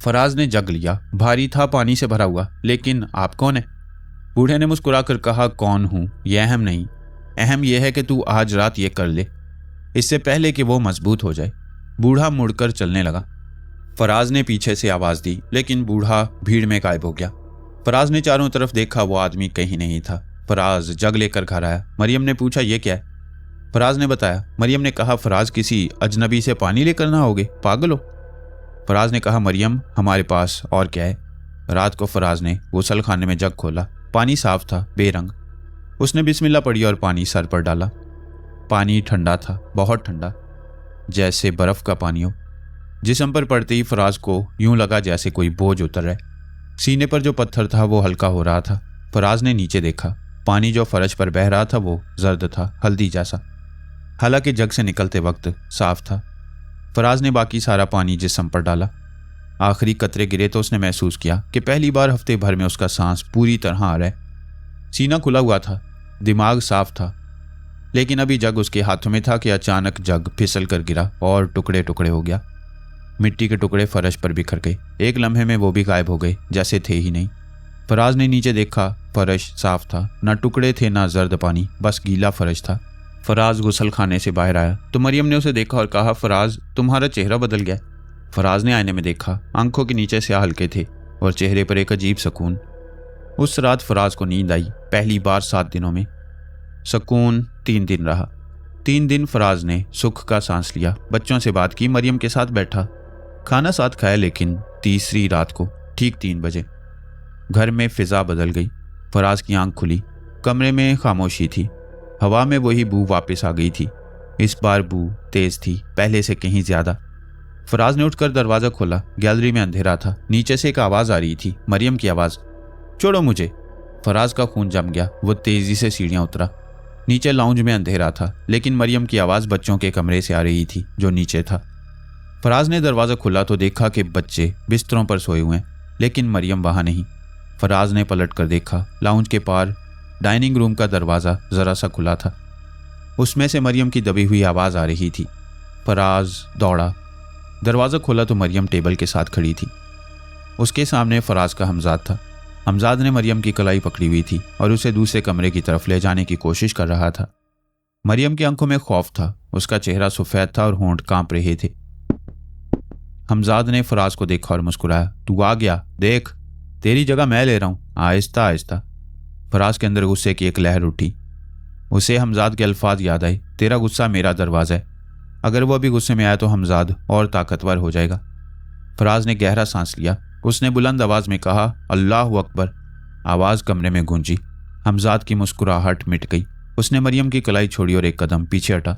फराज ने जग लिया। भारी था, पानी से भरा हुआ। लेकिन आप कौन है? बूढ़े ने मुस्कुराकर कहा, कौन हूं यह अहम नहीं, अहम यह है कि तू आज रात ये कर ले, इससे पहले कि वो मजबूत हो जाए। बूढ़ा मुड़कर चलने लगा। फराज ने पीछे से आवाज़ दी, लेकिन बूढ़ा भीड़ में गायब हो गया। फराज ने चारों तरफ देखा, वो आदमी कहीं नहीं था। फराज जग लेकर घर आया। मरियम ने पूछा, ये क्या है? फराज ने बताया। मरियम ने कहा, फराज किसी अजनबी से पानी लेकर ना होगे, पागल हो? फराज ने कहा, मरियम हमारे पास और क्या है? रात को फराज ने गुसल खाने में जग खोला। पानी साफ था, बेरंग। उसने बिस्मिल्लाह पढ़ी और पानी सर पर डाला। पानी ठंडा था, बहुत ठंडा, जैसे बर्फ का पानी हो। जिस्म पर पड़ते ही फराज को यूं लगा जैसे कोई बोझ उतर है। सीने पर जो पत्थर था वो हल्का हो रहा था। फराज ने नीचे देखा। पानी जो फर्श पर बह रहा था वो जर्द था, हल्दी जैसा। हालांकि जग से निकलते वक्त साफ था। फराज ने बाकी सारा पानी जिस्म पर डाला। आखिरी कतरे गिरे तो उसने महसूस किया कि पहली बार हफ्ते भर में उसका सांस पूरी तरह आ रहा है। सीना खुला हुआ था, दिमाग साफ था, लेकिन अभी जग उसके हाथों में था कि अचानक जग फिसल कर गिरा और टुकड़े टुकड़े हो गया। मिट्टी के टुकड़े फर्श पर बिखर गए। एक लम्हे में वो भी गायब हो गए, जैसे थे ही नहीं। फराज ने नीचे देखा। फर्श साफ था, ना टुकड़े थे ना जर्द पानी, बस गीला फर्श था। फराज गुसल खाने से बाहर आया तो मरियम ने उसे देखा और कहा, फराज तुम्हारा चेहरा बदल गया। फराज ने आईने में देखा। आंखों के नीचे स्याह हल्के थे और चेहरे पर एक अजीब सुकून। उस रात फराज को नींद आई, पहली बार 7 दिनों में। सुकून 3 दिन रहा। 3 दिन फराज ने सुख का सांस लिया, बच्चों से बात की, मरियम के साथ बैठा, खाना साथ खाया। लेकिन तीसरी रात को ठीक 3 बजे घर में फिजा बदल गई। फराज की आंख खुली। कमरे में खामोशी थी। हवा में वही बू वापस आ गई थी। इस बार बू तेज थी, पहले से कहीं ज्यादा। फराज ने उठकर दरवाजा खोला। गैलरी में अंधेरा था। नीचे से एक आवाज आ रही थी, मरियम की आवाज। छोड़ो मुझे। फराज का खून जम गया। वो तेजी से सीढ़ियां उतरा। नीचे लाउंज में अंधेरा था, लेकिन मरियम की आवाज बच्चों के कमरे से आ रही थी जो नीचे था। फराज ने दरवाजा खोला तो देखा कि बच्चे बिस्तरों पर सोए हुए हैं, लेकिन मरियम वहां नहीं। फराज ने पलट कर देखा। लाउंज के पार डाइनिंग रूम का दरवाज़ा ज़रा सा खुला था। उसमें से मरियम की दबी हुई आवाज़ आ रही थी। फराज दौड़ा। दरवाज़ा खोला तो मरियम टेबल के साथ खड़ी थी। उसके सामने फराज का हमजाद था। हमजाद ने मरियम की कलाई पकड़ी हुई थी और उसे दूसरे कमरे की तरफ ले जाने की कोशिश कर रहा था। मरियम की आंखों में खौफ था, उसका चेहरा सफ़ेद था और होंठ कांप रहे थे। हमजाद ने फराज को देखा और मुस्कुराया। तू आ गया, देख तेरी जगह मैं ले रहा हूँ, आहिस्ता आहिस्ता। फराज के अंदर गुस्से की एक लहर उठी। उसे हमजाद के अल्फाज याद आए, तेरा गुस्सा मेरा दरवाज़ा है, अगर वो अभी गुस्से में आया तो हमजाद और ताकतवर हो जाएगा। फराज ने गहरा सांस लिया। उसने बुलंद आवाज़ में कहा, अल्लाह अकबर। आवाज़ कमरे में गूंजी। हमजाद की मुस्कुराहट मिट गई। उसने मरियम की कलाई छोड़ी और एक कदम पीछे हटा।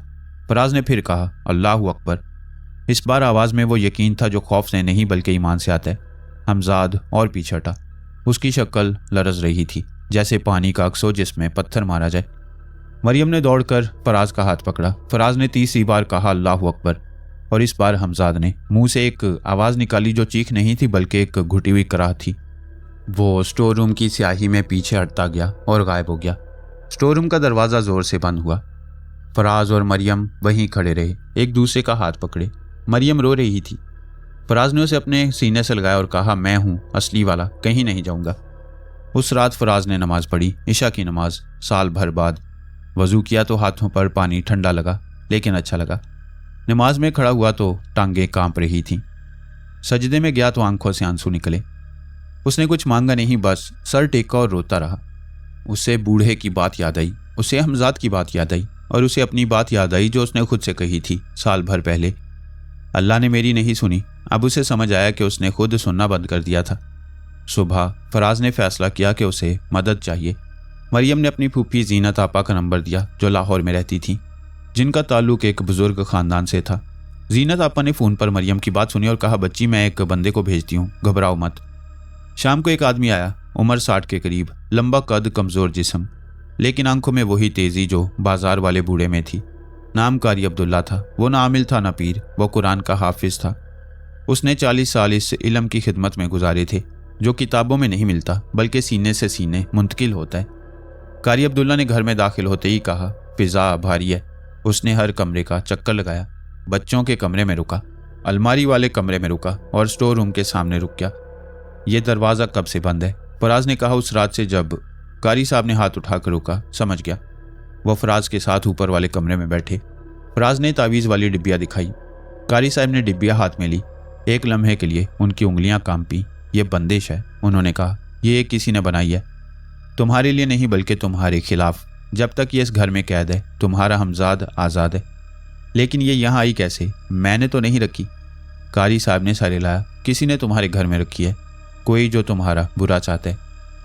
फराज ने फिर कहा, अल्लाह अकबर। इस बार आवाज़ में वो यकीन था जो खौफ से नहीं बल्कि ईमान से आता है। हमजाद और पीछे हटा। उसकी शक्ल लरज रही थी, जैसे पानी का अक्स हो जिसमें पत्थर मारा जाए। मरियम ने दौड़कर फराज का हाथ पकड़ा। फराज ने तीसरी बार कहा, अल्लाह अकबर, और इस बार हमजाद ने मुंह से एक आवाज़ निकाली जो चीख नहीं थी बल्कि एक घुटी हुई कराह थी। वो स्टोर रूम की स्याही में पीछे हटता गया और गायब हो गया। स्टोर रूम का दरवाज़ा ज़ोर से बंद हुआ। फराज और मरियम वहीं खड़े रहे, एक दूसरे का हाथ पकड़े। मरियम रो रही थी। फराज ने उसे अपने सीने से लगाया और कहा, मैं हूँ असली वाला, कहीं नहीं जाऊँगा। उस रात फराज ने नमाज पढ़ी, इशा की नमाज, साल भर बाद। वज़ू किया तो हाथों पर पानी ठंडा लगा, लेकिन अच्छा लगा। नमाज में खड़ा हुआ तो टांगें कांप रही थीं। सजदे में गया तो आंखों से आंसू निकले। उसने कुछ मांगा नहीं, बस सर टेका और रोता रहा। उसे बूढ़े की बात याद आई, उसे हमजाद की बात याद आई और उसे अपनी बात याद आई जो उसने खुद से कही थी साल भर पहले। अल्लाह ने मेरी नहीं सुनी। अब उसे समझ आया कि उसने खुद सुनना बंद कर दिया था। सुबह फराज ने फैसला किया कि उसे मदद चाहिए। मरियम ने अपनी फूफी जीनत आपा का नंबर दिया जो लाहौर में रहती थी, जिनका ताल्लुक एक बुजुर्ग ख़ानदान से था। जीनत आपा ने फ़ोन पर मरियम की बात सुनी और कहा, बच्ची मैं एक बंदे को भेजती हूँ, घबराओ मत। शाम को एक आदमी आया, उम्र 60 के करीब, लंबा कद, कमज़ोर जिस्म, लेकिन आंखों में वही तेज़ी जो बाजार वाले बूढ़े में थी। नाम कारी अब्दुल्ला था। वो ना आमिल था ना पीर, वो कुरान का हाफिज था। उसने 40 साल इस इल्म की खिदमत में गुजारे थे जो किताबों में नहीं मिलता बल्कि सीने से सीने मुंतकिल होता है। कारी अब्दुल्ला ने घर में दाखिल होते ही कहा, फ़िज़ा भारी है। उसने हर कमरे का चक्कर लगाया। बच्चों के कमरे में रुका, अलमारी वाले कमरे में रुका और स्टोर रूम के सामने रुक गया। ये दरवाज़ा कब से बंद है? फराज ने कहा, उस रात से जब कारी साहब ने हाथ उठाकर रुका। समझ गया। वह फराज के साथ ऊपर वाले कमरे में बैठे। फराज ने तावीज़ वाली डिब्बिया दिखाई। कारी साहब ने डिब्बिया हाथ में ली। एक लम्हे के लिए उनकी उंगलियां कांपी। ये बंदिश है, उन्होंने कहा, ये किसी ने बनाई है, तुम्हारे लिए नहीं बल्कि तुम्हारे खिलाफ। जब तक ये इस घर में कैद है तुम्हारा हमजाद आज़ाद है। लेकिन ये यहाँ आई कैसे? मैंने तो नहीं रखी। कारी साहब ने सर हिलाया। किसी ने तुम्हारे घर में रखी है, कोई जो तुम्हारा बुरा चाहता है।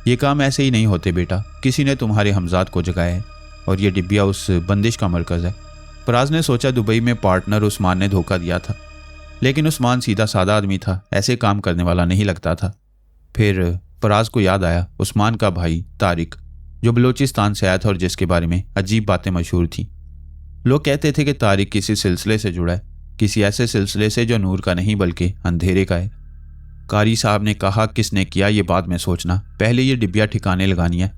ये काम ऐसे ही नहीं होते बेटा, किसी ने तुम्हारे हमजाद को जगाया है और ये डिब्बिया उस बंदिश का मरकज़ है। फराज ने सोचा दुबई में पार्टनर उस्मान ने धोखा दिया था, लेकिन उस्मान सीधा सादा आदमी था, ऐसे काम करने वाला नहीं लगता था। फिर फराज को याद आया उस्मान का भाई तारिक, जो बलूचिस्तान से आया था और जिसके बारे में अजीब बातें मशहूर थीं। लोग कहते थे कि तारिक किसी सिलसिले से जुड़ा है, किसी ऐसे सिलसिले से जो नूर का नहीं बल्कि अंधेरे का है। कारी साहब ने कहा, किसने किया ये बाद में सोचना, पहले ये डिब्बिया ठिकाने लगानी है।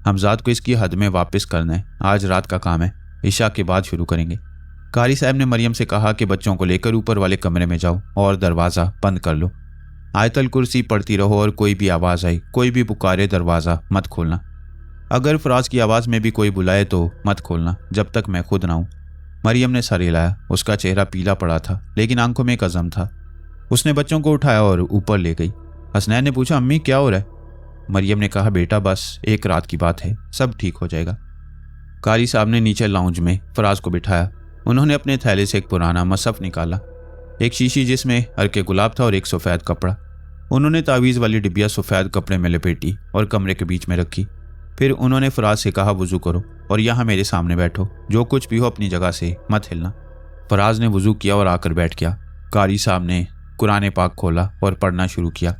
हमजाद को इसकी हद में वापस करना है। आज रात का काम है, इशा के बाद शुरू करेंगे। कारी साहब ने मरियम से कहा कि बच्चों को लेकर ऊपर वाले कमरे में जाओ और दरवाज़ा बंद कर लो। आयतल कुर्सी पढ़ती रहो और कोई भी आवाज़ आई, कोई भी पुकारे, दरवाज़ा मत खोलना। अगर फराज की आवाज़ में भी कोई बुलाए तो मत खोलना जब तक मैं खुद ना आऊँ। मरियम ने सर हिलाया। उसका चेहरा पीला पड़ा था लेकिन आंखों में एक अज़म था। उसने बच्चों को उठाया और ऊपर ले गई। हसनैन ने पूछा, अम्मी क्या हो रहा है? मरियम ने कहा, बेटा बस एक रात की बात है, सब ठीक हो जाएगा। कारी साहब ने नीचे लाउंज में फराज को बिठाया। उन्होंने अपने थैले से एक पुराना मसहफ निकाला, एक शीशी जिसमें अर्के गुलाब था और एक सफ़ेद कपड़ा। उन्होंने तावीज़ वाली डिब्बिया सफ़ेद कपड़े में लपेटी और कमरे के बीच में रखी। फिर उन्होंने फराज से कहा, वज़ू करो और यहाँ मेरे सामने बैठो, जो कुछ भी हो अपनी जगह से मत हिलना। फराज ने वज़ू किया और आकर बैठ गया। कारी साहब ने कुरान पाक खोला और पढ़ना शुरू किया।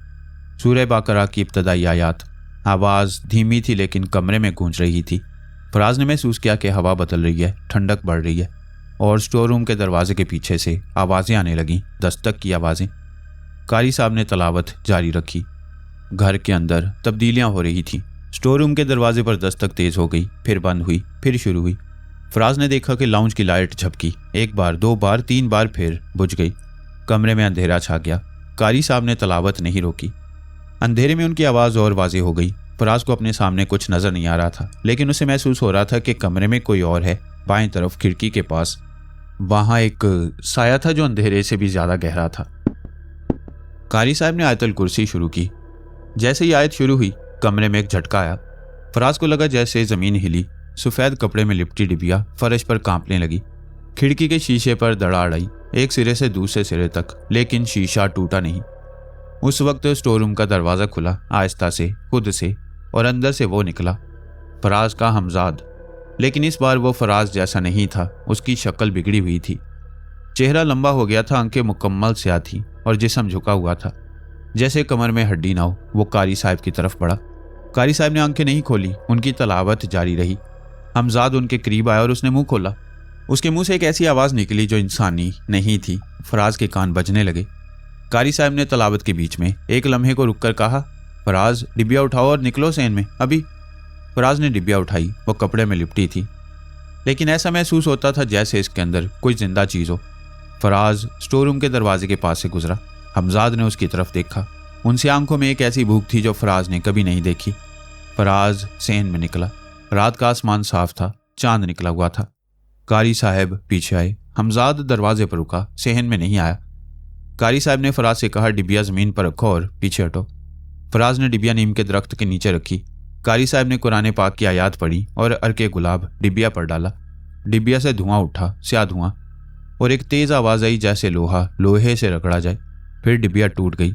सूरह बकरा की इब्तदाई आयात। आवाज़ धीमी थी लेकिन कमरे में गूंज रही थी। फराज ने महसूस किया कि हवा बदल रही है, ठंडक बढ़ रही है और स्टोर रूम के दरवाजे के पीछे से आवाज़ें आने लगीं, दस्तक की आवाज़ें। कारी साहब ने तलावत जारी रखी। घर के अंदर तब्दीलियां हो रही थीं। स्टोर रूम के दरवाजे पर दस्तक तेज़ हो गई, फिर बंद हुई, फिर शुरू हुई। फराज ने देखा कि लाउंज की लाइट झपकी, एक बार, दो बार, तीन बार, फिर बुझ गई। कमरे में अंधेरा छा गया। कारी साहब ने तलावत नहीं रोकी। अंधेरे में उनकी आवाज़ और वाज़े हो गई। फराज को अपने सामने कुछ नज़र नहीं आ रहा था, लेकिन उसे महसूस हो रहा था कि कमरे में कोई और है बाएं तरफ खिड़की के पास। वहां एक साया था जो अंधेरे से भी ज्यादा गहरा था। कारी साहब ने आयतल कुर्सी शुरू की। जैसे ही आयत शुरू हुई, कमरे में एक झटका आया। फराज को लगा जैसे जमीन हिली। सफेद कपड़े में लिपटी डिबिया फर्श पर कांपने लगी। खिड़की के शीशे पर दराड़ आई, एक सिरे से दूसरे सिरे तक, लेकिन शीशा टूटा नहीं। उस वक्त स्टोर रूम का दरवाजा खुला, आहिस्ता से, खुद से, और अंदर से वो निकला, फराज का हमजाद। लेकिन इस बार वो फराज जैसा नहीं था। उसकी शक्ल बिगड़ी हुई थी। चेहरा लंबा हो गया था, आंखें मुकम्मल स्याह थी और जिस्म झुका हुआ था, जैसे कमर में हड्डी ना हो। वो कारी साहब की तरफ बढ़ा। कारी साहब ने आंखें नहीं खोली, उनकी तलावत जारी रही। हमजाद उनके करीब आया और उसने मुंह खोला। उसके मुंह से एक ऐसी आवाज़ निकली जो इंसानी नहीं थी। फराज के कान बजने लगे। कारी साहब ने तलावत के बीच में एक लम्हे को रुककर कहा, फराज डिबिया उठाओ और निकलो सेन में अभी। फराज ने डिबिया उठाई। वो कपड़े में लिपटी थी, लेकिन ऐसा महसूस होता था जैसे इसके अंदर कोई जिंदा चीज़ हो। फराज स्टोर रूम के दरवाजे के पास से गुजरा। हमजाद ने उसकी तरफ देखा। उनसे आंखों में एक ऐसी भूख थी जो फराज ने कभी नहीं देखी। फराज सेन में निकला। रात का आसमान साफ था, चांद निकला हुआ था। कारी साहब पीछे आए। हमजाद दरवाजे पर रुका, सेहन में नहीं आया। कारी साहब ने फराज से कहा, डिबिया जमीन पर रखो और पीछे हटो। फराज ने डिबिया नीम के दरख्त के नीचे रखी। कारी साहब ने कुरान पाक की आयात पढ़ी और अर्के गुलाब डिबिया पर डाला। डिबिया से धुआं उठा, स्या धुआं, और एक तेज आवाज आई जैसे लोहा लोहे से रगड़ा जाए। फिर डिबिया टूट गई।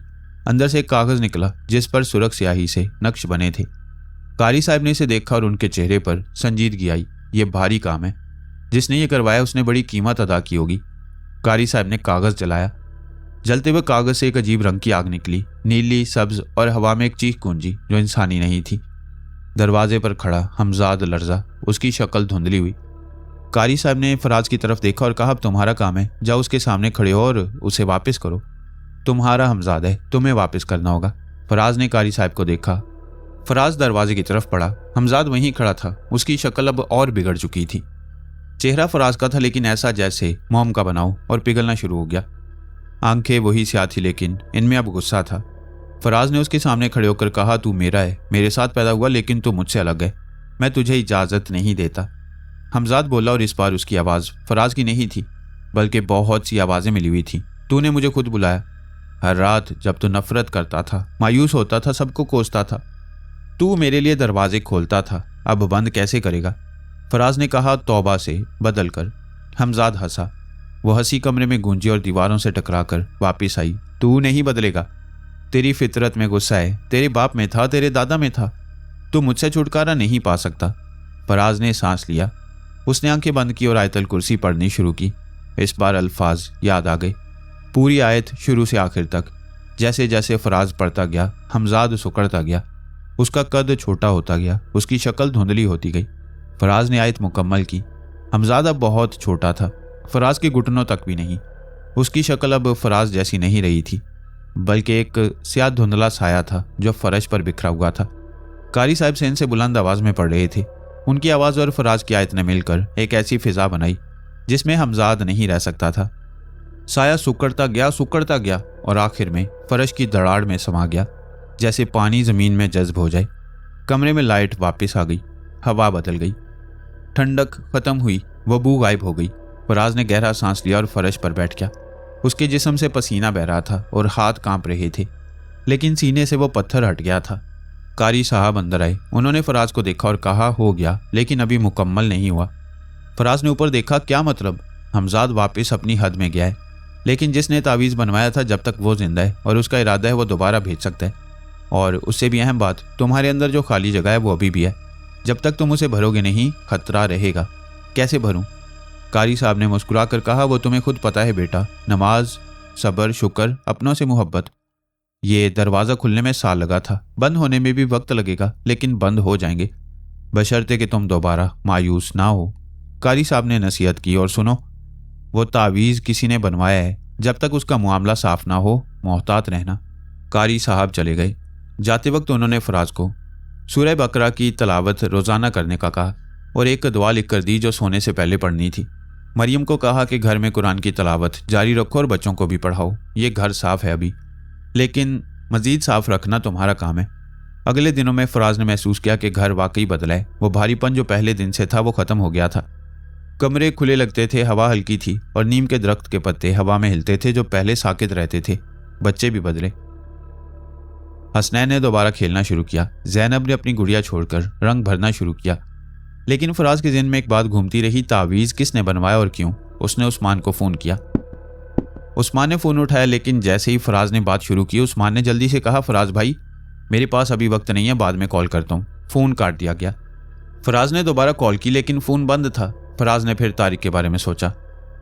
अंदर से एक कागज निकला जिस पर सुरख स्याही से नक्श बने थे। कारी साहब ने इसे देखा और उनके चेहरे पर संजीदगी आई। ये भारी काम है। जिसने ये करवाया उसने बड़ी कीमत अदा की होगी। कारी साहब ने कागज जलाया। जलते हुए कागज से एक अजीब रंग की आग निकली, नीली, सब्ज, और हवा में एक चीख गूंजी जो इंसानी नहीं थी। दरवाजे पर खड़ा हमजाद लर्जा, उसकी शक्ल धुंधली हुई। कारी साहब ने फराज की तरफ देखा और कहा, अब तुम्हारा काम है, जाओ उसके सामने खड़े हो और उसे वापस करो। तुम्हारा हमजाद है, तुम्हें वापस करना होगा। फराज ने कारी साहब को देखा। फराज दरवाजे की तरफ पड़ा। हमजाद वहीं खड़ा था। उसकी शक्ल अब और बिगड़ चुकी थी। चेहरा फराज का था, लेकिन ऐसा जैसे मोम का बनाओ, और पिघलना शुरू हो गया। आंखें वही स्याह थी, लेकिन इनमें अब गुस्सा था। फराज ने उसके सामने खड़े होकर कहा, तू मेरा है, मेरे साथ पैदा हुआ, लेकिन तू मुझसे अलग है। मैं तुझे इजाज़त नहीं देता। हमजाद बोला, और इस बार उसकी आवाज़ फराज की नहीं थी, बल्कि बहुत सी आवाज़ें मिली हुई थी। तूने मुझे खुद बुलाया। हर रात जब तू नफरत करता था, मायूस होता था, सबको कोसता था, तू मेरे लिए दरवाजे खोलता था, अब बंद कैसे करेगा? फराज ने कहा, तौबा से बदल कर। हमजाद हंसा। वो हंसी कमरे में गूंजी और दीवारों से टकराकर वापस आई। तू नहीं बदलेगा। तेरी फितरत में गुस्सा है, तेरे बाप में था, तेरे दादा में था। तू मुझसे छुटकारा नहीं पा सकता। फराज ने सांस लिया। उसने आंखें बंद की और आयतल कुर्सी पढ़नी शुरू की। इस बार अल्फाज याद आ गए, पूरी आयत शुरू से आखिर तक। जैसे जैसे फराज पढ़ता गया, हमजाद सुकड़ता गया। उसका कद छोटा होता गया, उसकी शक्ल धुंधली होती गई। फराज ने आयत मुकम्मल की। हमजाद अब बहुत छोटा था, फराज के घुटनों तक भी नहीं। उसकी शक्ल अब फराज जैसी नहीं रही थी, बल्कि एक स्याह धुंधला साया था जो फर्श पर बिखरा हुआ था। कारी साहब सेन से बुलंद आवाज में पढ़ रहे थे। उनकी आवाज़ और फराज की आयत ने मिलकर एक ऐसी फिजा बनाई जिसमें हमजाद नहीं रह सकता था। साया सुकड़ता गया और आखिर में फर्श की दराड़ में समा गया, जैसे पानी ज़मीन में जज्ब हो जाए। कमरे में लाइट वापस आ गई, हवा बदल गई, ठंडक खत्म हुई, वो बू गायब हो गई। फराज ने गहरा सांस लिया और फर्श पर बैठ गया। उसके जिस्म से पसीना बह रहा था और हाथ कांप रहे थे, लेकिन सीने से वो पत्थर हट गया था। कारी साहब अंदर आए। उन्होंने फराज को देखा और कहा, हो गया, लेकिन अभी मुकम्मल नहीं हुआ। फराज ने ऊपर देखा। क्या मतलब? हमजाद वापस अपनी हद में गया है, लेकिन जिसने तावीज़ बनवाया था, जब तक वो जिंदा है और उसका इरादा है, वो दोबारा भेज सकता है। और उससे भी अहम बात, तुम्हारे अंदर जो खाली जगह है वो अभी भी है। जब तक तुम उसे भरोगे नहीं, खतरा रहेगा। कैसे भरूं? कारी साहब ने मुस्कुरा कर कहा, वो तुम्हें खुद पता है बेटा, नमाज, सब्र, शुक्र, अपनों से मोहब्बत। ये दरवाज़ा खुलने में साल लगा था, बंद होने में भी वक्त लगेगा, लेकिन बंद हो जाएंगे, बशर्ते कि तुम दोबारा मायूस ना हो। कारी साहब ने नसीहत की, और सुनो, वो तावीज़ किसी ने बनवाया है, जब तक उसका मामला साफ ना हो, मोहतात रहना। कारी साहब चले गए। जाते वक्त उन्होंने फराज को सूरह बकरा की तलावत रोज़ाना करने का कहा और एक दुआ लिख कर दी जो सोने से पहले पढ़नी थी। मरियम को कहा कि घर में कुरान की तलावत जारी रखो और बच्चों को भी पढ़ाओ। ये घर साफ है अभी, लेकिन मज़ीद साफ रखना तुम्हारा काम है। अगले दिनों में फराज ने महसूस किया कि घर वाकई बदला है। वो भारीपन जो पहले दिन से था वो ख़त्म हो गया था। कमरे खुले लगते थे, हवा हल्की थी और नीम के दरख्त के पत्ते हवा में हिलते थे जो पहले साकित रहते थे। बच्चे भी बदले। हसनैन ने दोबारा खेलना शुरू किया। जैनब ने अपनी गुड़िया छोड़कर रंग भरना शुरू किया। लेकिन फराज के ज़हन में एक बात घूमती रही, तावीज़ किसने बनवाया और क्यों? उसने उस्मान को फ़ोन किया। उस्मान ने फ़ोन उठाया, लेकिन जैसे ही फराज ने बात शुरू की, उस्मान ने जल्दी से कहा, फराज भाई मेरे पास अभी वक्त नहीं है, बाद में कॉल करता हूँ। फ़ोन काट दिया गया। फराज ने दोबारा कॉल की, लेकिन फ़ोन बंद था। फराज ने फिर तारिक के बारे में सोचा।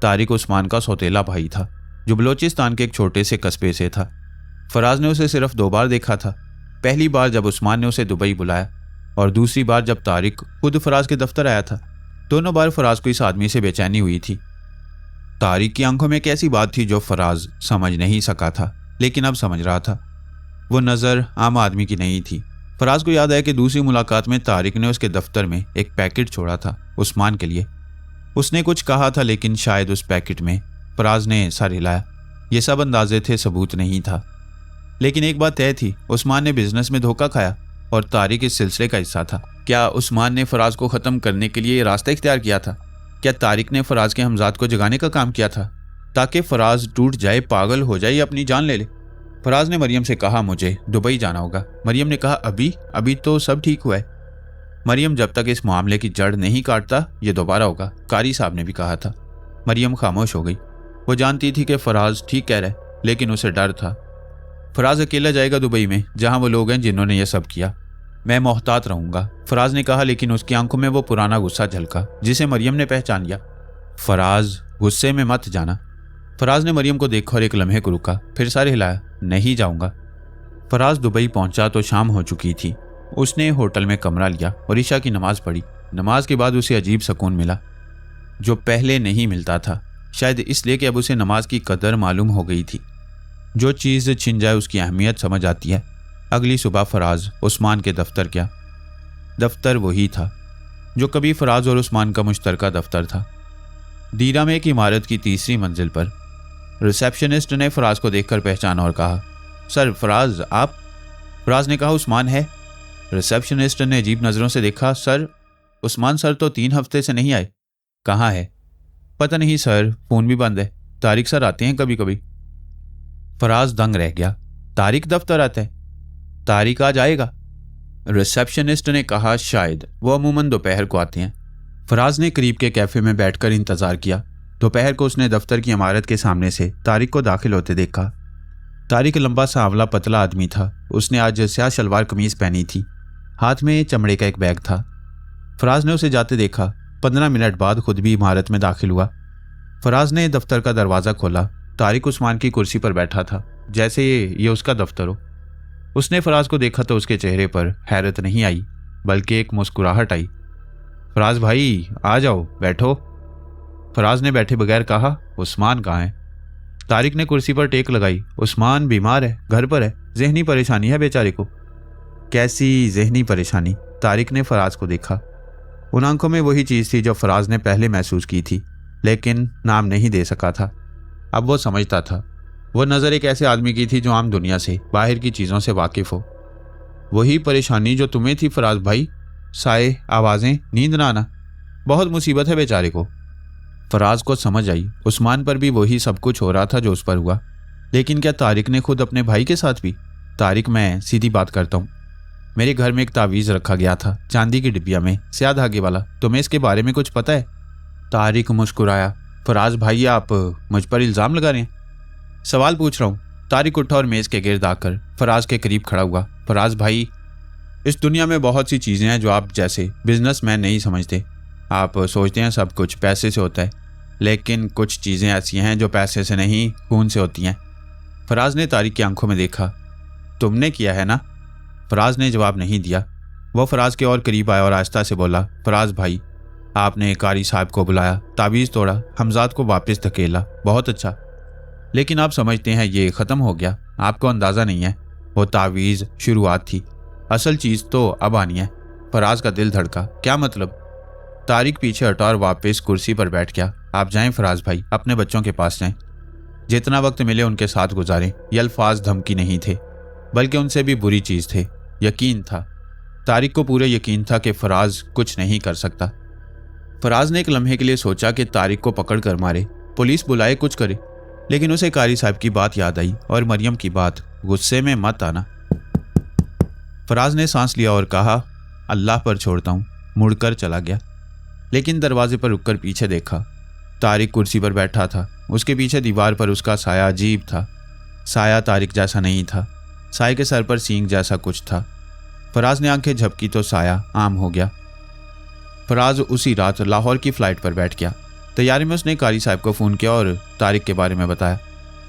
तारिक उस्मान का सौतेला भाई था जो बलोचिस्तान के एक छोटे से कस्बे से था। फराज ने उसे सिर्फ 2 बार देखा था। पहली बार जब उस्मान ने उसे दुबई बुलाया और दूसरी बार जब तारिक खुद फराज के दफ्तर आया था। दोनों बार फराज को इस आदमी से बेचैनी हुई थी। तारिक की आंखों में एक ऐसी बात थी जो फराज समझ नहीं सका था, लेकिन अब समझ रहा था। वो नज़र आम आदमी की नहीं थी। फराज को याद आया कि दूसरी मुलाकात में तारिक ने उसके दफ्तर में एक पैकेट छोड़ा था उस्मान के लिए। उसने कुछ कहा था, लेकिन शायद उस पैकेट में फराज ने सर हिलाया। ये सब अंदाजे थे, सबूत नहीं था। लेकिन एक बात तय थी, उस्मान ने बिजनेस में धोखा खाया और तारिक इस सिलसिले का हिस्सा था। क्या उस्मान ने फराज को ख़त्म करने के लिए रास्ता इख्तियार किया था? क्या तारिक ने फराज के हमजाद को जगाने का काम किया था ताकि फराज टूट जाए, पागल हो जाए या अपनी जान ले ले? फराज ने मरियम से कहा, मुझे दुबई जाना होगा। मरियम ने कहा, अभी तो सब ठीक हुआ है। मरियम, जब तक इस मामले की जड़ नहीं काटता ये दोबारा होगा। कारी साहब ने भी कहा था। मरियम खामोश हो गई। वो जानती थी कि फराज ठीक कह रहा है, लेकिन उसे डर था। फराज अकेला जाएगा दुबई में, जहां वो लोग हैं जिन्होंने ये सब किया। मैं मोहतात रहूंगा, फराज ने कहा, लेकिन उसकी आंखों में वो पुराना गुस्सा झलका जिसे मरियम ने पहचान लिया। फराज, गुस्से में मत जाना। फराज ने मरियम को देखा और एक लम्हे को रुका, फिर सर हिलाया, नहीं जाऊंगा। फराज दुबई पहुंचा तो शाम हो चुकी थी। उसने होटल में कमरा लिया और ईशा की नमाज पढ़ी। नमाज के बाद उसे अजीब सुकून मिला जो पहले नहीं मिलता था, शायद इसलिए कि अब उसे नमाज की कदर मालूम हो गई थी। जो चीज़ छिन जाए उसकी अहमियत समझ आती है। अगली सुबह फराज उस्मान के दफ्तर गया। दफ्तर वही था जो कभी फराज और उस्मान का मुश्तरका दफ्तर था। दीरा में एक इमारत की 3री मंजिल पर। रिसेप्शनिस्ट ने फराज को देखकर पहचाना और कहा, सर फराज आप? फराज ने कहा, उस्मान है। रिसेप्शनिस्ट ने अजीब नज़रों से देखा। सर, उस्मान सर तो 3 हफ्ते से नहीं आए। कहाँ है? पता नहीं सर, फ़ोन भी बंद है। तारिक सर आते हैं कभी कभी। फराज दंग रह गया। तारिक दफ्तर आता है? तारिक आज आएगा? रिसेप्शनिस्ट ने कहा, शायद, वो अमूमन दोपहर को आते हैं। फराज ने करीब के कैफ़े में बैठकर इंतज़ार किया। दोपहर को उसने दफ्तर की इमारत के सामने से तारिक को दाखिल होते देखा। तारिक लंबा सांवला पतला आदमी था। उसने आज स्याह शलवार कमीज पहनी थी। हाथ में चमड़े का एक बैग था। फराज ने उसे जाते देखा। 15 मिनट बाद खुद भी इमारत में दाखिल हुआ। फराज ने दफ्तर का दरवाज़ा खोला। तारिक उस्मान की कुर्सी पर बैठा था, जैसे ये उसका दफ्तर हो। उसने फराज को देखा तो उसके चेहरे पर हैरत नहीं आई, बल्कि एक मुस्कुराहट आई। फराज भाई आ जाओ, बैठो। फराज ने बैठे बगैर कहा, उस्मान कहाँ है? तारिक ने कुर्सी पर टेक लगाई। उस्मान बीमार है, घर पर है, जहनी परेशानी है बेचारे को। कैसी जहनी परेशानी? तारिक ने फराज को देखा। उन आंखों में वही चीज़ थी जो फराज ने पहले महसूस की थी, लेकिन नाम नहीं दे सका था। अब वो समझता था। वो नज़र एक ऐसे आदमी की थी जो आम दुनिया से, बाहर की चीज़ों से वाकिफ हो। वही परेशानी जो तुम्हें थी फराज भाई, साए, आवाज़ें, नींद ना आना, बहुत मुसीबत है बेचारे को। फराज को समझ आई, उस्मान पर भी वही सब कुछ हो रहा था जो उस पर हुआ। लेकिन क्या तारिक ने खुद अपने भाई के साथ भी? तारिक, मैं सीधी बात करता हूँ। मेरे घर में एक तावीज़ रखा गया था, चांदी की डिब्बिया में, स्याह धागे वाला। तुम्हें इसके बारे में कुछ पता है? तारिक मुस्कुराया। फराज भाई, आप मुझ पर इल्ज़ाम लगा रहे हैं? सवाल पूछ रहा हूँ। तारिक उठा और मेज़ के गिर्द आकर फराज के करीब खड़ा हुआ। फराज भाई, इस दुनिया में बहुत सी चीज़ें हैं जो आप जैसे बिजनेसमैन नहीं समझते। आप सोचते हैं सब कुछ पैसे से होता है, लेकिन कुछ चीज़ें ऐसी हैं जो पैसे से नहीं, खून से होती हैं। फराज ने तारिक की आंखों में देखा। तुमने किया है ना? फराज ने जवाब नहीं दिया। वो फराज के और करीब आया और आहिस्ता से बोला, फराज भाई, आपने कारी साहब को बुलाया, तावीज़ तोड़ा, हमजाद को वापस धकेला, बहुत अच्छा। लेकिन आप समझते हैं ये ख़त्म हो गया। आपको अंदाज़ा नहीं है, वो तावीज़ शुरुआत थी, असल चीज़ तो अब आनी है। फराज का दिल धड़का। क्या मतलब? तारिक पीछे हटा और वापस कुर्सी पर बैठ गया। आप जाएं फराज भाई, अपने बच्चों के पास जाएं। जितना वक्त मिले उनके साथ गुजारें। ये अल्फाज धमकी नहीं थे, बल्कि उनसे भी बुरी चीज़ थे। यकीन था, तारिक को पूरे यकीन था कि फराज कुछ नहीं कर सकता। फराज ने एक लम्हे के लिए सोचा कि तारिक को पकड़ कर मारे, पुलिस बुलाए, कुछ करे, लेकिन उसे कारी साहब की बात याद आई और मरियम की बात। गुस्से में मत आना। फराज ने सांस लिया और कहा, अल्लाह पर छोड़ता हूँ। मुड़कर चला गया, लेकिन दरवाजे पर रुककर पीछे देखा। तारिक कुर्सी पर बैठा था। उसके पीछे दीवार पर उसका साया अजीब था। साया तारिक जैसा नहीं था। साये के सर पर सींग जैसा कुछ था। फराज ने आंखें झपकी तो साया आम हो गया। फराज उसी रात लाहौर की फ्लाइट पर बैठ गया। तैयारी में उसने कारी साहब को फ़ोन किया और तारिक के बारे में बताया।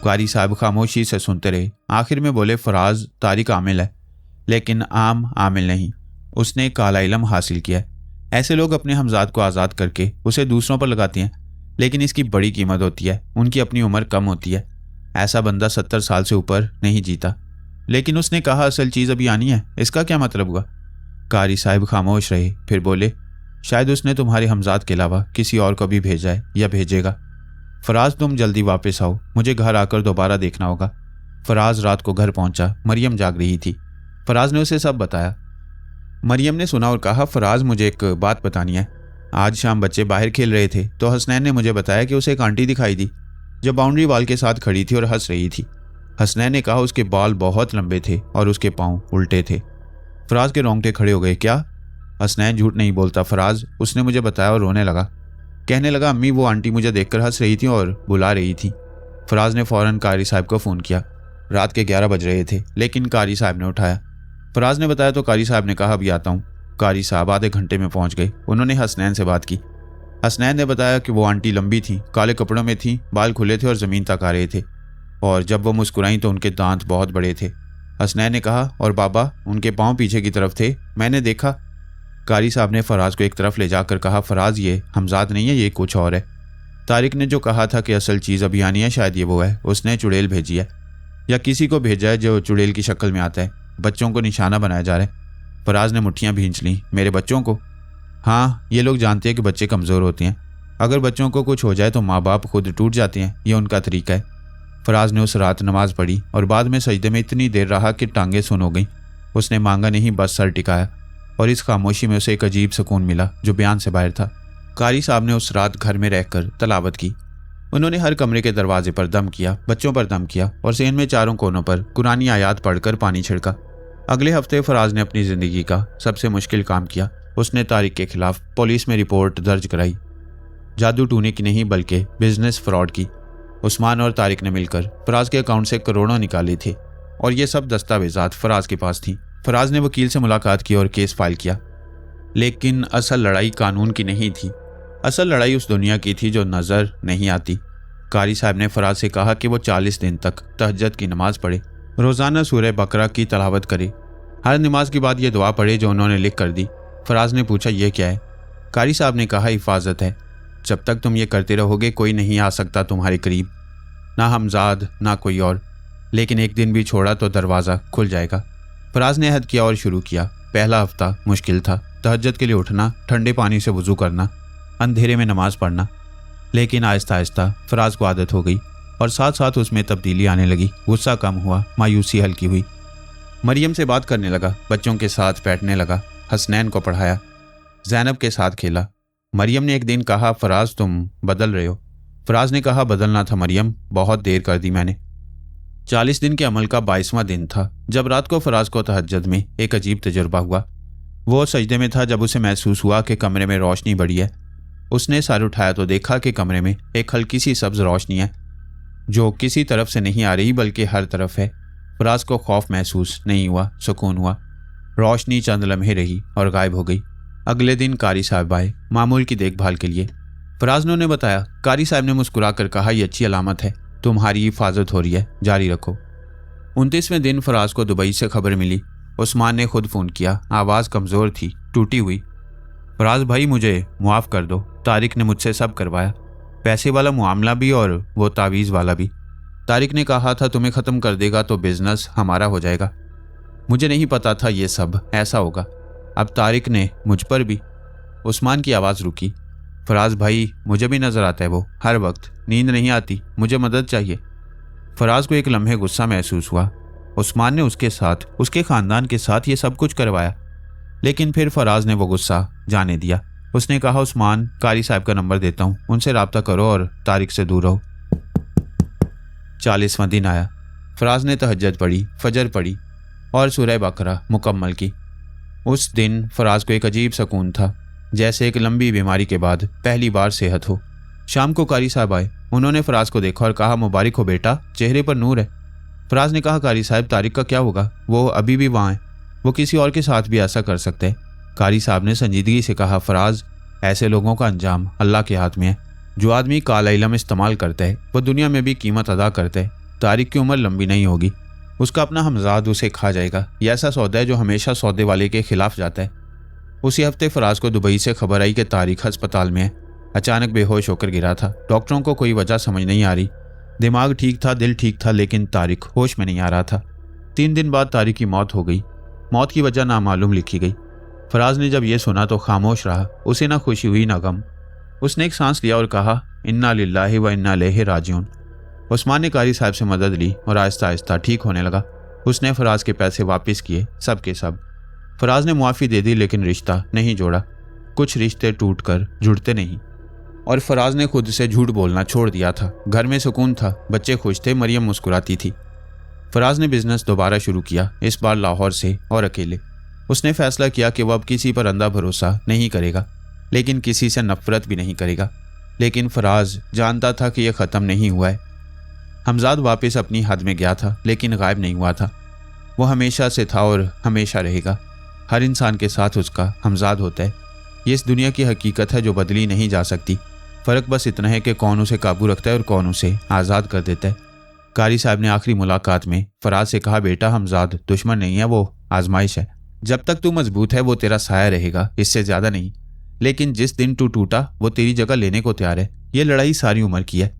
कारी साहब खामोशी से सुनते रहे। आखिर में बोले, फराज, तारिक आमिल है, लेकिन आम आमिल नहीं। उसने काला इल्म हासिल किया है। ऐसे लोग अपने हमजाद को आज़ाद करके उसे दूसरों पर लगाते हैं, लेकिन इसकी बड़ी कीमत होती है। उनकी अपनी उम्र कम होती है। ऐसा बंदा 70 साल से ऊपर नहीं जीता। लेकिन उसने कहा, असल चीज़ अभी आनी है। इसका क्या मतलब हुआ? कारी साहब खामोश रहे, फिर बोले, शायद उसने तुम्हारे हमजाद के अलावा किसी और को भी भेजा है या भेजेगा। फराज, तुम जल्दी वापस आओ, मुझे घर आकर दोबारा देखना होगा। फराज रात को घर पहुंचा। मरियम जाग रही थी। फराज ने उसे सब बताया। मरियम ने सुना और कहा, फराज, मुझे एक बात बतानी है। आज शाम बच्चे बाहर खेल रहे थे तो हसनैन ने मुझे बताया कि उसे एक आंटी दिखाई दी जो बाउंड्री वाल के साथ खड़ी थी और हंस रही थी। हसनैन ने कहा उसके बाल बहुत लंबे थे और उसके पाँव उल्टे थे। फराज के रोंगटे खड़े हो गए। क्या? हसनैन झूठ नहीं बोलता फराज, उसने मुझे बताया और रोने लगा। कहने लगा, अम्मी, वो आंटी मुझे देखकर हंस रही थी और बुला रही थी। फराज ने फ़ौरन कारी साहब को फ़ोन किया। रात के 11 बज रहे थे, लेकिन कारी साहब ने उठाया। फराज ने बताया तो कारी साहब ने कहा, अभी आता हूँ। कारी साहब आधे घंटे में पहुंच गए। उन्होंने हसनैन से बात की। हसनैन ने बताया कि वो आंटी लंबी थी, काले कपड़ों में थी, बाल खुले थे और ज़मीन तक आ रहे थे, और जब वो मुस्कुराई तो उनके दांत बहुत बड़े थे। हसनैन ने कहा, और बाबा, उनके पाँव पीछे की तरफ थे, मैंने देखा। कारी साहब ने फराज को एक तरफ ले जाकर कहा, फराज, ये हमजाद नहीं है, ये कुछ और है। तारिक ने जो कहा था कि असल चीज़ अभी आनी है, शायद ये वो है। उसने चुड़ैल भेजी है या किसी को भेजा है जो चुड़ैल की शक्ल में आता है। बच्चों को निशाना बनाया जा रहा है। फराज ने मुट्ठियां भींच लीं। मेरे बच्चों को? हाँ, ये लोग जानते हैं कि बच्चे कमज़ोर होते हैं। अगर बच्चों को कुछ हो जाए तो माँ बाप खुद टूट जाते हैं। ये उनका तरीका है। फराज ने उस रात नमाज पढ़ी और बाद में सजदे में इतनी देर रहा कि टांगें सुन हो गईं। उसने मांगा नहीं, बस सर टिकाया, और इस खामोशी में उसे एक अजीब सुकून मिला जो बयान से बाहर था। कारी साहब ने उस रात घर में रहकर तलावत की। उन्होंने हर कमरे के दरवाजे पर दम किया, बच्चों पर दम किया, और सेहन में चारों कोनों पर कुरानी आयात पढ़कर पानी छिड़का। अगले हफ्ते फराज ने अपनी ज़िंदगी का सबसे मुश्किल काम किया। उसने तारिक के खिलाफ पुलिस में रिपोर्ट दर्ज कराई। जादू टूने की नहीं, बल्कि बिजनेस फ्रॉड की। उस्मान और तारिक ने मिलकर फराज के अकाउंट से करोड़ों निकाले थे, और ये सब दस्तावेजात फराज के पास थी। फराज ने वकील से मुलाकात की और केस फाइल किया। लेकिन असल लड़ाई कानून की नहीं थी। असल लड़ाई उस दुनिया की थी जो नज़र नहीं आती। कारी साहब ने फराज से कहा कि वो 40 दिन तक तहज्जुद की नमाज पढ़े, रोज़ाना सूरह बकरा की तलावत करे, हर नमाज के बाद ये दुआ पढ़े जो उन्होंने लिख कर दी। फराज ने पूछा, यह क्या है? कारी साहब ने कहा, हिफाजत है। जब तक तुम ये करते रहोगे कोई नहीं आ सकता तुम्हारे करीब, ना हमजाद ना कोई और। लेकिन एक दिन भी छोड़ा तो दरवाज़ा खुल जाएगा। फराज ने अहद किया और शुरू किया। पहला हफ्ता मुश्किल था। तहज्जुद के लिए उठना, ठंडे पानी से वज़ू करना, अंधेरे में नमाज पढ़ना। लेकिन आहिस्ता आहिस्ता फराज को आदत हो गई और साथ साथ उसमें तब्दीली आने लगी। गुस्सा कम हुआ, मायूसी हल्की हुई। मरियम से बात करने लगा, बच्चों के साथ बैठने लगा, हसनैन को पढ़ाया, ज़ैनब के साथ खेला। मरियम ने एक दिन कहा, फराज, तुम बदल रहे हो। फराज ने कहा, बदलना था मरियम, बहुत देर कर दी मैंने। 40 दिन के अमल का 22वां दिन था जब रात को फराज को तहज्जुद में एक अजीब तजुर्बा हुआ। वो सजदे में था जब उसे महसूस हुआ कि कमरे में रोशनी बढ़ी है। उसने सर उठाया तो देखा कि कमरे में एक हल्की सी सब्ज रोशनी है जो किसी तरफ से नहीं आ रही बल्कि हर तरफ है। फराज को खौफ महसूस नहीं हुआ, सुकून हुआ। रोशनी चंद लम्हे रही और गायब हो गई। अगले दिन कारी साहब आए मामूल की देखभाल के लिए। फराज ने उन्हें बताया। कारी साहब ने मुस्कुरा कर कहा, यह अच्छी अलामत है, तुम्हारी हिफाजत हो रही है, जारी रखो। 29वें दिन फराज को दुबई से खबर मिली। उस्मान ने खुद फ़ोन किया। आवाज़ कमज़ोर थी, टूटी हुई। फराज भाई, मुझे मुआफ़ कर दो, तारिक ने मुझसे सब करवाया, पैसे वाला मामला भी और वो तावीज़ वाला भी। तारिक ने कहा था तुम्हें ख़त्म कर देगा तो बिजनेस हमारा हो जाएगा। मुझे नहीं पता था ये सब ऐसा होगा। अब तारिक ने मुझ पर भी। उस्मान की आवाज़ रुकी। फराज भाई, मुझे भी नज़र आता है वो, हर वक्त नींद नहीं आती, मुझे मदद चाहिए। फराज को एक लम्हे गुस्सा महसूस हुआ। उस्मान ने उसके साथ, उसके ख़ानदान के साथ ये सब कुछ करवाया। लेकिन फिर फराज ने वो गुस्सा जाने दिया। उसने कहा, उस्मान, कारी साहब का नंबर देता हूँ, उनसे रब्ता करो और तारिक से दूर रहो। 40वां दिन आया। फराज ने तहज्जुद पढ़ी, फजर पढ़ी और सूरह बकरा मुकम्मल की। उस दिन फराज को एक अजीब सुकून था, जैसे एक लंबी बीमारी के बाद पहली बार सेहत हो। शाम को कारी साहब आए। उन्होंने फराज को देखा और कहा, मुबारक हो बेटा, चेहरे पर नूर है। फराज ने कहा, कारी साहब, तारिक का क्या होगा? वो अभी भी वहाँ है, वो किसी और के साथ भी ऐसा कर सकते हैं। कारी साहब ने संजीदगी से कहा, फराज, ऐसे लोगों का अंजाम अल्लाह के हाथ में है। जो आदमी काला इल्म इस्तेमाल करता है वो दुनिया में भी कीमत अदा करता है। तारिक की उम्र लंबी नहीं होगी, उसका अपना हमजाद उसे खा जाएगा। यह ऐसा सौदा है जो हमेशा सौदे वाले के खिलाफ जाता है। उसी हफ्ते फराज को दुबई से खबर आई कि तारिक अस्पताल में है। अचानक बेहोश होकर गिरा था। डॉक्टरों को कोई वजह समझ नहीं आ रही। दिमाग ठीक था, दिल ठीक था, लेकिन तारिक होश में नहीं आ रहा था। 3 दिन बाद तारिक की मौत हो गई। मौत की वजह नामालूम लिखी गई। फराज ने जब यह सुना तो खामोश रहा। उसे ना खुशी हुई ना गम। उसने एक सांस लिया और कहा, इन्ना लिल्लाहि व इन्ना इलैहि राजिऊन। उस्मान ने कारी साहब से मदद ली और आहिस्ता आहिस्ता ठीक होने लगा। उसने फराज के पैसे वापस किए, सब के सब। फराज ने मुआफ़ी दे दी, लेकिन रिश्ता नहीं जोड़ा। कुछ रिश्ते टूट कर जुड़ते नहीं, और फराज ने खुद से झूठ बोलना छोड़ दिया था। घर में सुकून था, बच्चे खुश थे, मरियम मुस्कुराती थी। फराज ने बिजनेस दोबारा शुरू किया, इस बार लाहौर से और अकेले। उसने फैसला किया कि वह अब किसी पर अंधा भरोसा नहीं करेगा, लेकिन किसी से नफरत भी नहीं करेगा। लेकिन फराज जानता था कि यह ख़त्म नहीं हुआ है। हमजाद वापस अपनी हद में गया था, लेकिन गायब नहीं हुआ था। वो हमेशा से था और हमेशा रहेगा। हर इंसान के साथ उसका हमजाद होता है। ये इस दुनिया की हकीकत है जो बदली नहीं जा सकती। फ़र्क बस इतना है कि कौन उसे काबू रखता है और कौन उसे आज़ाद कर देता है। कारी साहब ने आखिरी मुलाकात में फराज से कहा, बेटा, हमजाद दुश्मन नहीं है, वो आजमाइश है। जब तक तू मजबूत है वो तेरा साया रहेगा, इससे ज़्यादा नहीं। लेकिन जिस दिन तू टूटा वो तेरी जगह लेने को तैयार है। ये लड़ाई सारी उम्र की है।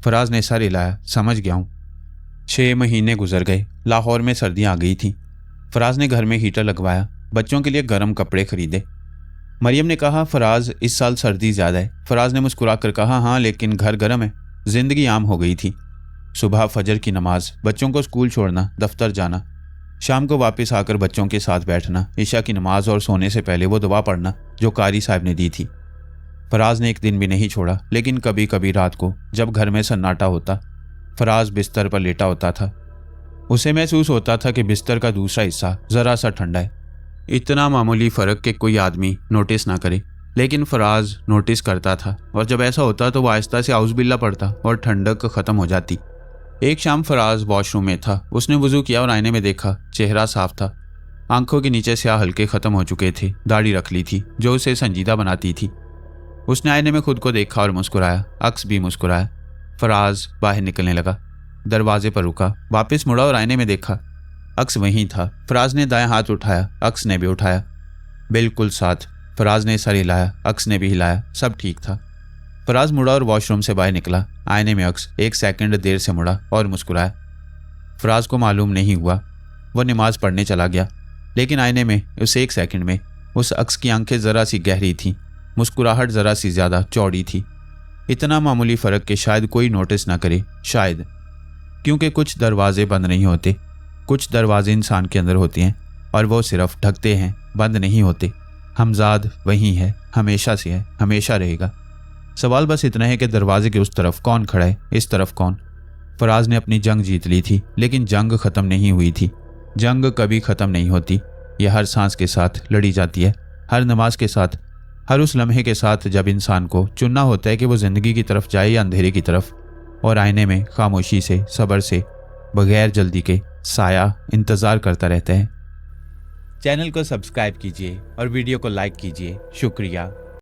फराज ने सर हिलाया, समझ गया हूँ। 6 महीने गुजर गए। लाहौर में सर्दियाँ आ गई थी। फराज ने घर में हीटर लगवाया, बच्चों के लिए गर्म कपड़े खरीदे। मरियम ने कहा, फराज, इस साल सर्दी ज़्यादा है। फराज ने मुस्कुराकर कहा, हाँ, लेकिन घर गर्म है। जिंदगी आम हो गई थी। सुबह फजर की नमाज, बच्चों को स्कूल छोड़ना, दफ्तर जाना, शाम को वापस आकर बच्चों के साथ बैठना, ईशा की नमाज और सोने से पहले वो दुआ पढ़ना जो कारी साहब ने दी थी। फराज ने एक दिन भी नहीं छोड़ा, लेकिन कभी कभी रात को जब घर में सन्नाटा होता, फराज बिस्तर पर लेटा होता था। उसे महसूस होता था कि बिस्तर का दूसरा हिस्सा ज़रा सा ठंडा है। इतना मामूली फ़र्क कि कोई आदमी नोटिस ना करे, लेकिन फराज नोटिस करता था। और जब ऐसा होता तो वह आहिस्ता से आउज़बिल्ला पड़ता और ठंडक ख़त्म हो जाती। एक शाम फराज वॉशरूम में था। उसने वुज़ू किया और आईने में देखा। चेहरा साफ था, आंखों के नीचे स्याह हल्के ख़त्म हो चुके थे। दाढ़ी रख ली थी जो उसे संजीदा बनाती थी। उसने आईने में खुद को देखा और मुस्कुराया। अक्स भी मुस्कुराया। फराज बाहर निकलने लगा, दरवाजे पर रुका, वापस मुड़ा और आईने में देखा। अक्स वहीं था। फराज ने दायां हाथ उठाया, अक्स ने भी उठाया, बिल्कुल साथ। फराज ने सर हिलाया, अक्स ने भी हिलाया, सब ठीक था। फराज मुड़ा और वॉशरूम से बाहर निकला। आईने में अक्स 1 सेकंड देर से मुड़ा और मुस्कुराया। फराज को मालूम नहीं हुआ, वह नमाज पढ़ने चला गया। लेकिन आईने में उस 1 सेकंड में उस अक्स की आंखें ज़रा सी गहरी थीं, मुस्कुराहट ज़रा सी ज़्यादा चौड़ी थी। इतना मामूली फ़र्क कि शायद कोई नोटिस ना करे, शायद। क्योंकि कुछ दरवाजे बंद नहीं होते, कुछ दरवाजे इंसान के अंदर होते हैं और वो सिर्फ ढकते हैं, बंद नहीं होते। हमजाद वहीं है, हमेशा से है, हमेशा रहेगा। सवाल बस इतना है कि दरवाजे के उस तरफ कौन खड़ा है, इस तरफ कौन। फराज ने अपनी जंग जीत ली थी, लेकिन जंग ख़त्म नहीं हुई थी। जंग कभी ख़त्म नहीं होती। यह हर सांस के साथ लड़ी जाती है, हर नमाज के साथ, हर उस लम्हे के साथ जब इंसान को चुनना होता है कि वो ज़िंदगी की तरफ जाए या अंधेरे की तरफ। और आईने में खामोशी से, सब्र से, बगैर जल्दी के साया इंतज़ार करता रहता है। चैनल को सब्सक्राइब कीजिए और वीडियो को लाइक कीजिए। शुक्रिया।